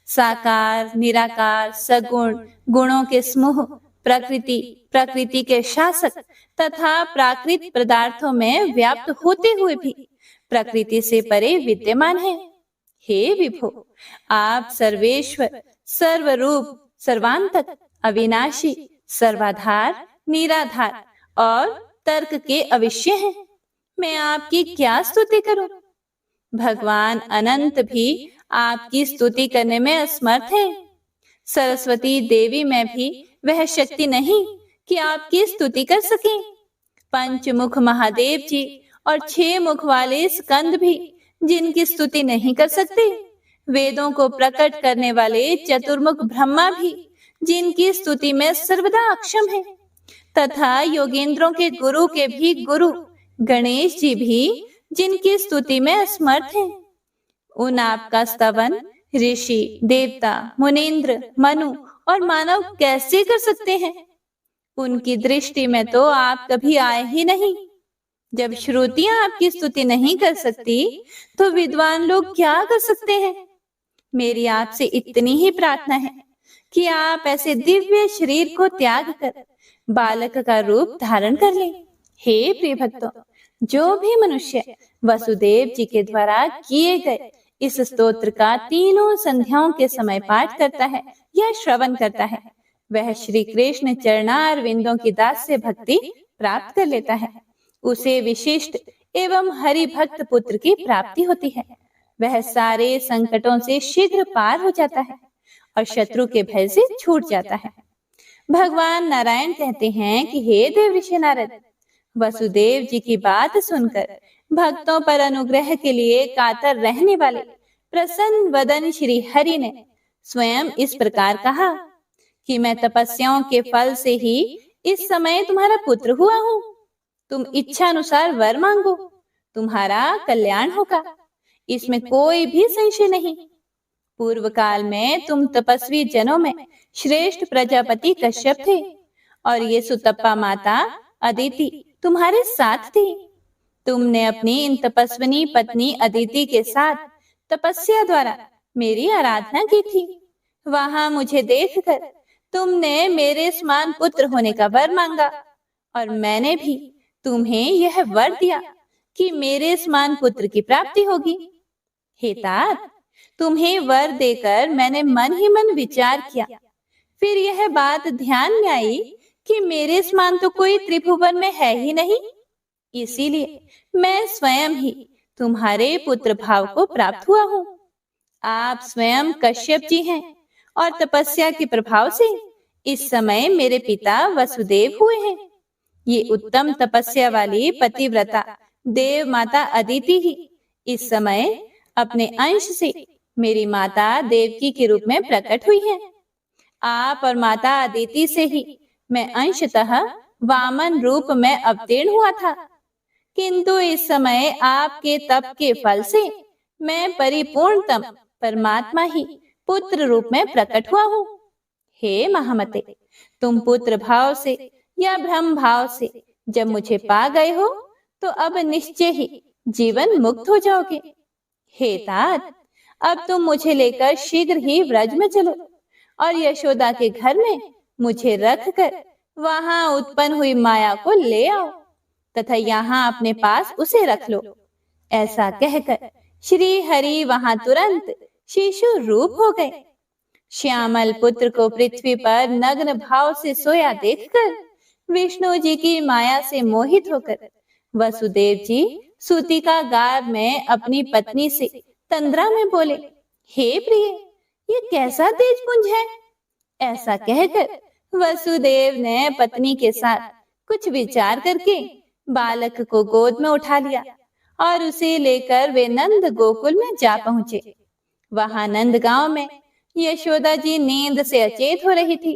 साकार, निराकार, सगुण, गुणों के समूह, प्रकृति, प्रकृति के शासक तथा प्राकृत पदार्थों में व्याप्त होते हुए भी प्रकृति से परे विद्यमान है। हे विभो, आप सर्वेश्वर, सर्वरूप, सर्वांतक, अविनाशी, सर्वाधार, निराधार और तर्क के अविष्य हैं। मैं आपकी क्या स्तुति करूं? भगवान अनंत भी आपकी स्तुति करने में असमर्थ है। सरस्वती देवी में भी वह शक्ति नहीं कि आपकी स्तुति कर सके। पंचमुख महादेव जी और 6 मुख वाले स्कंद भी जिनकी स्तुति नहीं कर सकते, वेदों को प्रकट करने वाले चतुर्मुख ब्रह्मा भी जिनकी स्तुति में सर्वदा अक्षम है, तथा योगेंद्रों के गुरु के भी गुरु गणेश जी भी जिनकी स्तुति में असमर्थ हैं, उन आपका स्तवन ऋषि, देवता, मुनीन्द्र, मनु और मानव कैसे कर सकते हैं? उनकी दृष्टि में तो आप कभी आए ही नहीं। जब श्रुतियां आपकी स्तुति नहीं कर सकती, तो विद्वान लोग क्या कर सकते हैं? मेरी आपसे इतनी ही प्रार्थना है कि आप ऐसे दिव्य शरीर को त्याग कर बालक का रूप धारण कर लें। हे प्रिय भक्तों, जो भी मनुष्य वसुदेव जी के द्वारा किए गए इस स्तोत्र का तीनों संध्याओं के समय पाठ करता है या श्रवण करता है, वह श्री कृष्ण चरणारविंदों की दास्य भक्ति प्राप्त कर लेता है। उसे विशिष्ट एवं हरि भक्त पुत्र की प्राप्ति होती है। वह सारे संकटों से शीघ्र पार हो जाता है और शत्रु के भय से छूट जाता है। भगवान नारायण कहते हैं कि हे देव ऋषि नारद, वसुदेव जी की बात सुनकर भक्तों पर अनुग्रह के लिए कातर रहने वाले प्रसन्न वदन श्री हरि ने स्वयं इस प्रकार कहा कि मैं तपस्याओं के फल से ही इस समय तुम्हारा पुत्र हुआ हूँ। तुम इच्छा अनुसार वर मांगो, तुम्हारा कल्याण होगा, इसमें कोई भी संशय नहीं। पूर्व काल में तुम तपस्वी जनों में श्रेष्ठ प्रजापति कश्यप थे और ये सुतप्पा माता अदिति तुम्हारे साथ थी। तुमने अपनी इन तपस्विनी पत्नी अदिति के साथ तपस्या द्वारा मेरी आराधना की थी। वहां मुझे देखकर तुमने मेरे समान पुत्र होने का वर मांगा और मैंने भी तुम्हें यह वर दिया कि मेरे समान पुत्र की प्राप्ति होगी। हे तात, तुम्हें वर देकर मैंने मन ही मन विचार किया। फिर यह बात ध्यान में आई कि मेरे समान तो कोई त्रिभुवन में है ही नहीं, इसीलिए मैं स्वयं ही तुम्हारे पुत्र भाव को प्राप्त हुआ हूँ। आप स्वयं कश्यप जी हैं और तपस्या के प्रभाव से इस समय मेरे पिता वसुदेव हुए हैं। ये उत्तम तपस्या वाली पतिव्रता देव माता अदिति ही इस समय अपने अंश से मेरी माता देवकी के रूप में प्रकट हुई है। आप और माता अदिति से ही मैं अंशतः वामन रूप में अवतीर्ण हुआ था, किंतु इस समय आपके तप के फल से मैं परिपूर्णतम परमात्मा ही पुत्र रूप में प्रकट हुआ हूँ। हे महामते, तुम पुत्र भाव से या ब्रह्म भाव से जब मुझे पा गए हो तो अब निश्चय ही जीवन मुक्त हो जाओगे। हे तात, अब तुम मुझे लेकर शीघ्र ही व्रज में चलो और यशोदा के घर में मुझे रख कर वहां उत्पन्न हुई माया को ले आओ तथा यहाँ अपने पास उसे रख लो। ऐसा कहकर श्री हरि वहां तुरंत शिशु रूप हो गए। श्यामल पुत्र को पृथ्वी पर नग्न भाव से सोया देखकर विष्णु जी की माया से मोहित होकर वसुदेव जी सूतिका गार में अपनी पत्नी से तंद्रा में बोले, हे प्रिय, ये कैसा तेज पुंज है। ऐसा कहकर वसुदेव ने पत्नी के साथ कुछ विचार करके बालक को गोद में उठा लिया और उसे लेकर वे नंद गोकुल में जा पहुंचे। वहां नंद गांव में यशोदा जी नींद से अचेत हो रही थी।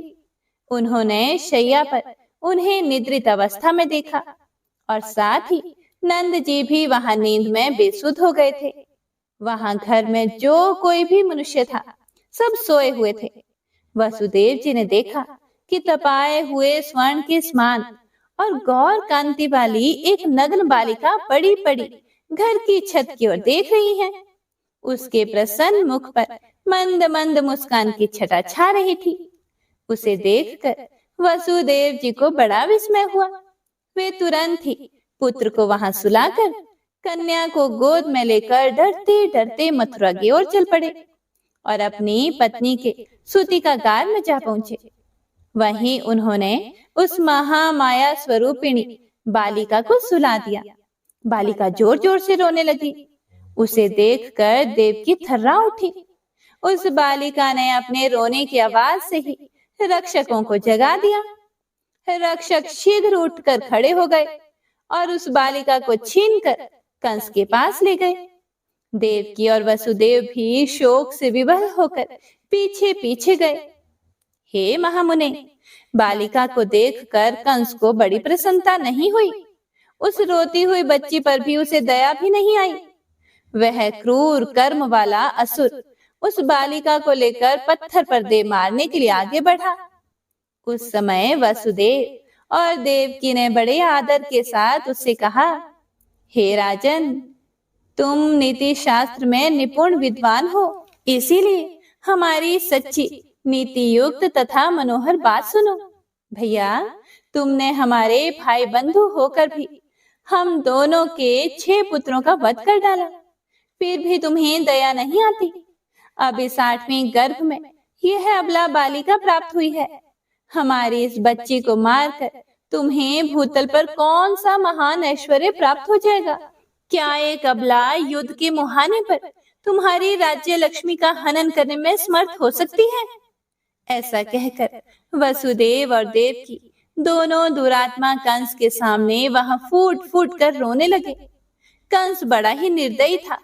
उन्होंने शैया पर उन्हें निद्रित अवस्था में देखा और साथ ही नंद जी भी वहां नींद में बेसुध हो गए थे। वहां घर में जो कोई भी मनुष्य था सब सोए हुए थे। वसुदेव जी ने देखा कि तपाए हुए स्वर्ण के समान और गौर कांति वाली एक नग्न बालिका पड़ी पड़ी घर की छत की ओर देख रही है। उसके प्रसन्न मुख पर मंद मंद मुस्कान की छटा छा रही थी। उसे देखकर वसुदेव जी को बड़ा विस्मय हुआ। वे तुरंत ही पुत्र को वहां सुलाकर कन्या को गोद में लेकर डरते डरते मथुरा की ओर चल पड़े और अपनी पत्नी के सूतिका गार में जा पहुंचे। वहीं उन्होंने उस महामाया स्वरूपिणी बालिका को सुला दिया। बालिका जोर जोर से रोने लगी। उसे देखकर देवकी थर्रा उठी। उस बालिका ने अपने रोने की आवाज से ही रक्षकों को जगा दिया। रक्षक शीघ्र उठकर खड़े हो गए और उस बालिका को छीनकर कंस के पास ले गए। देवकी और वसुदेव भी शोक से विवल होकर पीछे पीछे गए। हे महामुने, बालिका को देखकर कंस को बड़ी प्रसन्नता नहीं हुई। उस रोती हुई बच्ची पर भी उसे दया भी नहीं आई। वह क्रूर कर्म वाला असुर उस बालिका को लेकर पत्थर पर दे मारने के लिए आगे बढ़ा। उस समय वसुदेव और देवकी ने बड़े आदर के साथ उससे कहा, हे राजन, तुम नीति शास्त्र में निपुण विद्वान हो, इसीलिए हमारी सच्ची नीति युक्त तथा मनोहर बात सुनो। भैया, तुमने हमारे भाई बंधु होकर भी हम दोनों के 6 पुत्रों का वध कर डाला, फिर भी तुम्हें दया नहीं आती। अब इस 8वें गर्भ में यह अबला बालिका प्राप्त हुई है। हमारी इस बच्ची को मारकर तुम्हें भूतल पर कौन सा महान ऐश्वर्य प्राप्त हो जाएगा। क्या एक अबला युद्ध के मुहाने पर तुम्हारी राज्य लक्ष्मी का हनन करने में समर्थ हो सकती है। ऐसा कहकर वसुदेव और देवकी दोनों दुरात्मा कंस के सामने वहां फूट फूट कर रोने लगे। कंस बड़ा ही निर्दयी था।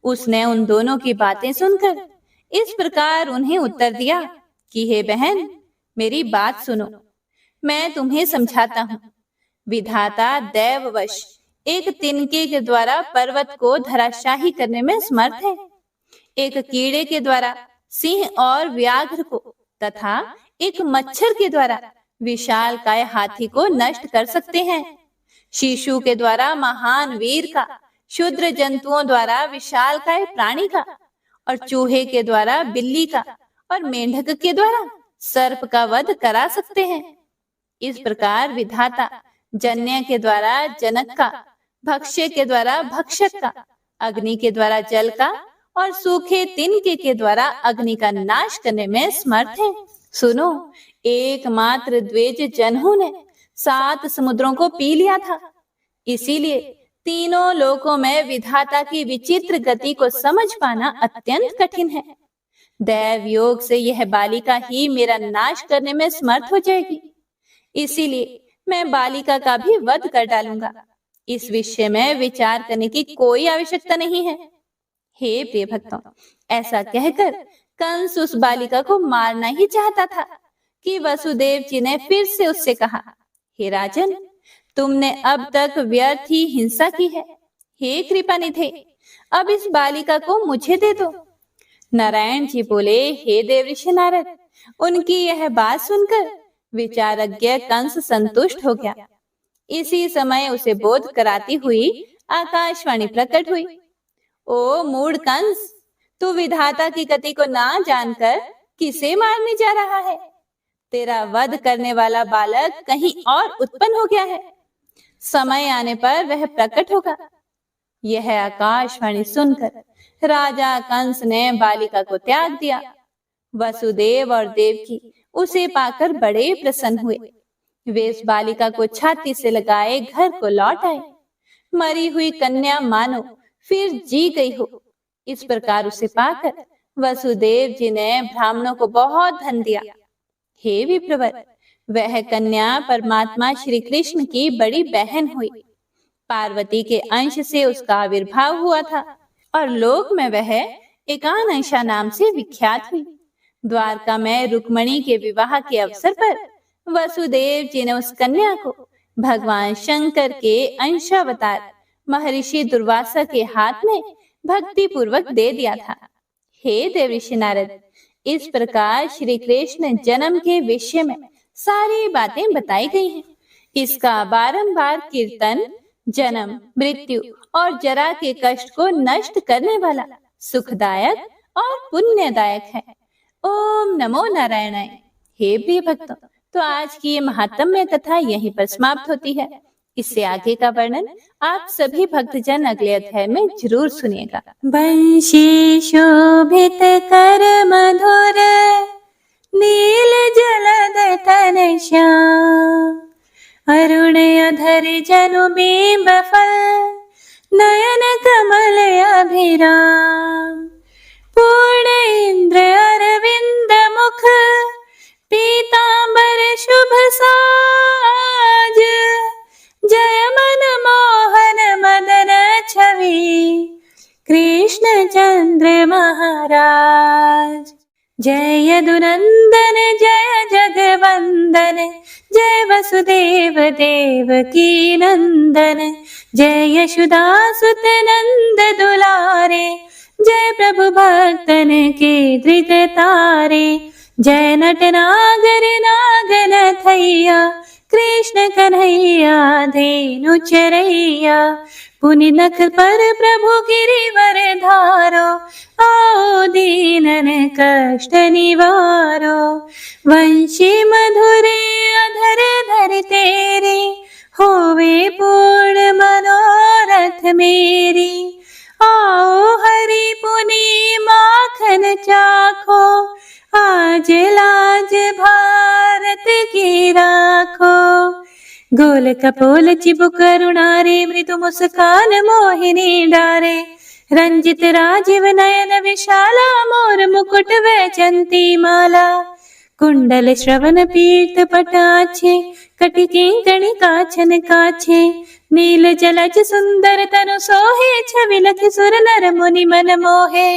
उसने उन दोनों की बातें सुनकर इस प्रकार उन्हें उत्तर दिया कि हे बहन, मेरी बात सुनो, मैं तुम्हें समझाता हूँ। विधाता दैववश एक तिनके के द्वारा पर्वत को धराशाही करने में समर्थ है। एक कीड़े के द्वारा सिंह और व्याघ्र को तथा एक मच्छर के द्वारा विशालकाय हाथी को नष्ट कर सकते हैं। शिशु के द्वारा महान वीर का, क्षुद्र जंतुओं द्वारा विशालकाय प्राणी का, और चूहे के द्वारा बिल्ली का, और मेंढक के द्वारा सर्प का वध करा सकते हैं। इस प्रकार विधाता जन्य के द्वारा जनक का, भक्ष्य के द्वारा भक्षक का, अग्नि के द्वारा जल का और सूखे तिनके के द्वारा अग्नि का नाश करने में समर्थ है। सुनो, एकमात्र द्विज जनहू ने 7 समुद्रों को पी लिया था। इसीलिए तीनों लोकों में विधाता की विचित्र गति को समझ पाना अत्यंत कठिन है। दैव योग से यह बालिका ही मेरा नाश करने में समर्थ हो जाएगी। इसीलिए मैं बालिका का भी वध कर डालूंगा। इस विषय में विचार करने की कोई आवश्यकता नहीं है। हे प्रिय भक्तों, ऐसा कहकर कंस उस बालिका को मारना ही चाहता था कि वसुदेव जी ने फिर से उससे कहा, हे राजन, तुमने अब तक व्यर्थ ही हिंसा की है। हे कृपानिधे, अब इस बालिका को मुझे दे दो। नारायण जी बोले, हे देवऋषि नारद, उनकी यह बात सुनकर विचारज्ञ कंस संतुष्ट हो गया। इसी समय उसे बोध कराती हुई आकाशवाणी प्रकट हुई। ओ मूढ़ कंस, तू विधाता की गति को ना जानकर किसे मारने जा रहा है? तेरा वध करने वाला बालक कहीं और उत्पन्न हो गया है। समय आने पर वह प्रकट होगा। यह आकाशवाणी सुनकर राजा कंस ने बालिका को त्याग दिया। वसुदेव और देवकी उसे पाकर बड़े प्रसन्न हुए। वे उस बालिका को छाती से लगाए घर को लौट आए। मरी हुई कन्या मानो फिर जी गई हो, इस प्रकार उसे पाकर वसुदेव जी ने ब्राह्मणों को बहुत धन दिया। हे विप्रवर, वह कन्या परमात्मा श्री कृष्ण की बड़ी बहन हुई। पार्वती के अंश से उसका आविर्भाव हुआ था और लोक में वह एकांशा नाम से विख्यात हुई। द्वारका में रुक्मणी के विवाह के अवसर पर वसुदेव जी ने उस कन्या को भगवान शंकर के अंशावतार महर्षि दुर्वासा के हाथ में भक्ति पूर्वक दे दिया था। हे देवऋषि नारद, इस प्रकार श्री कृष्ण जन्म के विषय में सारी बातें बताई गई हैं। इसका बारंबार कीर्तन जन्म, मृत्यु और जरा के कष्ट को नष्ट करने वाला, सुखदायक और पुण्यदायक है। ओम नमो नारायणाय। हे प्रिय भक्तों, तो आज की ये महात्म्य कथा यहीं पर समाप्त होती है। इससे आगे का वर्णन आप सभी भक्तजन अगले अध्याय में जरूर सुनिएगा। वंशी शोभित कर मधुर नील जलद तन श्याम, अरुण अधर जनु बिंब फल नयन कमल अभिराम, पूर्ण इंद्र अरविंद मुख पीतांबर शुभ साज, जय मन मोहन मदन छवि कृष्ण चंद्र महाराज। जय यदुनंदन जय जगवंदन, जय वसुदेव देवकी नंदन, जय यशोदासुत नंद दुलारे, जय प्रभु भक्तन के धृत तारे, जय नट नागर नागन थैया कृष्ण कन्हैया धेनु चरैया, पुनि नख पर प्रभु गिरिवर धारो, आओ दीनन कष्ट निवारो। वंशी मधुरे अधर धर तेरे, होवे पूर्ण मनोरथ मेरी, आओ हरि पुनि माखन चाखो, आज लाज भारत की राखो। गोल कपोल चिबुक करुणारे, मृदु मुस्कान मोहिनी डारे, रंजित राजीव नयन विशाला, मोर मुकुट वैजंती माला, कुंडल श्रवण पीत पटाछे, कटिकी गणि काछन काछे, नील जलज सुंदर तनु सोहे, छवि लखि सुर नर मुनि मन मोहे,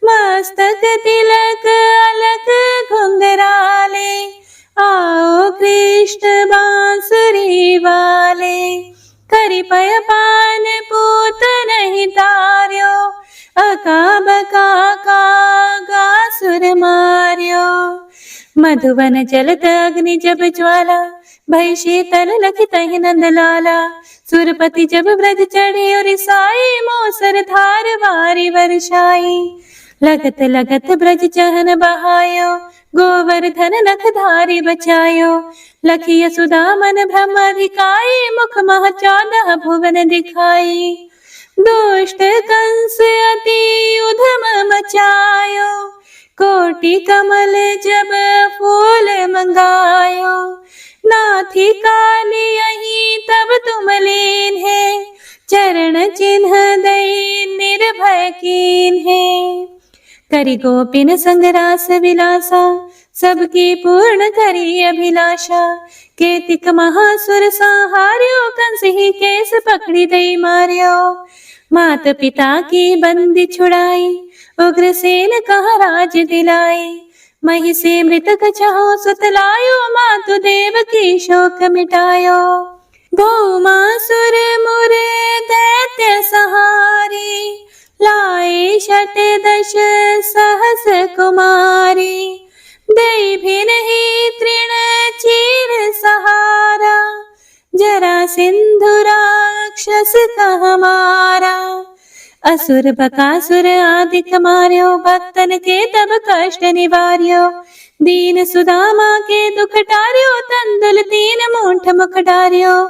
मस्तक तिलक अलक घुंघराले, आओ कृष्ण बांसुरी वाले, करि पय पान पूत नहीं तार्यो, अका बका का सुर मार्यो। मधुवन जलत अग्नि जब ज्वाला, भई शीतल लखि तहि नंद लाला, सुरपति जब ब्रज चढ़े और साई, मोसर धार वारी वर्षाई, लगत लगत ब्रज चहन बहायो, गोवर्धन नख धारी बचायो, लखी यशोदा मन ब्रह्माधिकाई, मुख मह 14 भुवन दिखाई, दुष्ट कंस अति उधम मचायो, कोटि कमल जब फूल मंगायो, नाथी काली यही तब तुम लीन है, चरण चिन्ह दई निर्भय कीन है। करि गोपिन संग रास विलासा, सबकी पूर्ण करी अभिलाषा, केतिक महासुर संहार्यो, कंस ही केस पकड़ी दई मार्यो, मात पिता की बंदी छुड़ाई, उग्रसेन कहा राज दिलाई, मही से मृतक छहो सुत लायो, मातु देव की शोक मिटायो, भौमासुर मुरे दैत्य सहारी, लाए अट 10 सहस कुमारी, दई भी नहीं तृण चीर सहारा, जरा सिंधु राक्षस कह मारा। असुर बकासुर आदिक मार्यो, भक्तन के तब कष्ट निवार्यो, दीन सुदामा के दुख टार्यो, तंदुल 3 मूठ मुख डार्यो।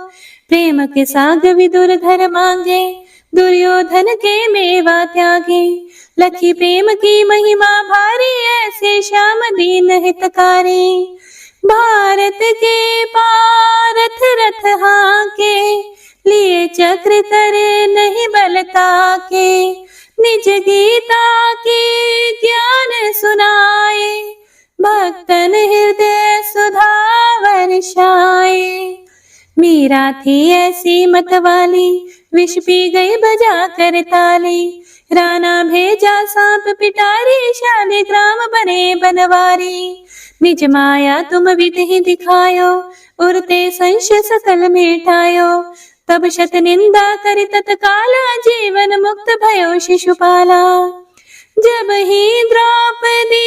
प्रेम के साग विदुर घर मांगे, दुर्योधन के मेवा त्यागे, लखी प्रेम की महिमा भारी, ऐसे श्याम दीन हितकारी। भारत के पारथ रथ हाके, लिए चक्र करे नहीं बलता के, निज गीता के ज्ञान सुनाए, भक्तन हृदय सुधा वर्षाए। मीरा थी ऐसी मतवाली, विष पी गई बजा कर ताली, राणा भेजा सांप पिटारी, शालिग्राम बने बनवारी। निज माया तुम विधि दिखायो, उरते संशय सकल मिटायो, तब शत निंदा करि तत्काला, जीवन मुक्त भयो शिशुपाला। जब ही द्रौपदी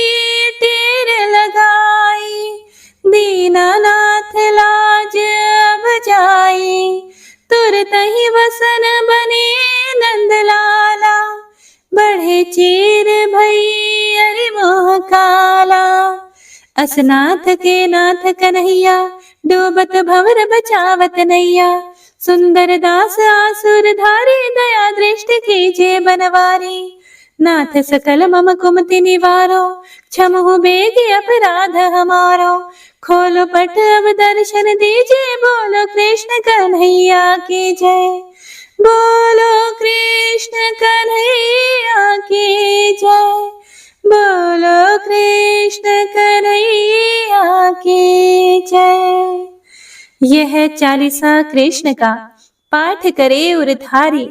टेर लगाई, दीनानाथ लाज अब जाई, तुरत ही वसन बने नंदलाला, बढ़े चीर भई अरि मोह काला। असनाथ के नाथ कन्हैया, डूबत भंवर बचावत नैया, सुंदर दास आसुर धारी, दया दृष्टि कीजिए बनवारी। नाथ सकल मम कुमति निवारो, क्षमहु बेगी अपराध हमारो, खोलो पट अब दर्शन दीजिए, बोलो कृष्ण कन्हैया की जय, बोलो कृष्ण कन्हैया की जय, बोलो कृष्ण कन्हैया की जय। यह चालीसा कृष्ण का पाठ करे उरधारी,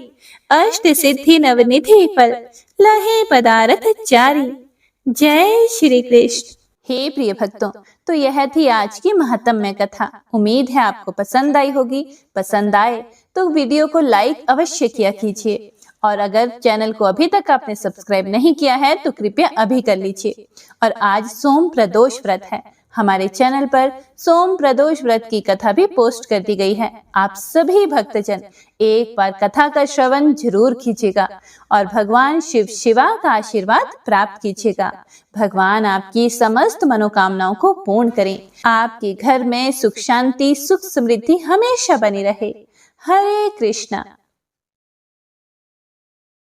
अष्ट सिद्धि नवनिधि फल, लहे पदारथ चारी। जय श्री कृष्ण। हे प्रिय भक्तों, तो यह थी आज की महात्म्य कथा। उम्मीद है आपको पसंद आई होगी। पसंद आए तो वीडियो को लाइक अवश्य किया कीजिए, और अगर चैनल को अभी तक आपने सब्सक्राइब नहीं किया है तो कृपया अभी कर लीजिए। और आज सोम प्रदोष व्रत है, हमारे चैनल पर सोम प्रदोष व्रत की कथा भी पोस्ट कर दी गई है। आप सभी भक्तजन एक बार कथा का श्रवण जरूर कीजिएगा और भगवान शिव शिवा का आशीर्वाद प्राप्त कीजिएगा। भगवान आपकी समस्त मनोकामनाओं को पूर्ण करें, आपके घर में सुख शांति सुख समृद्धि हमेशा बनी रहे। हरे कृष्णा।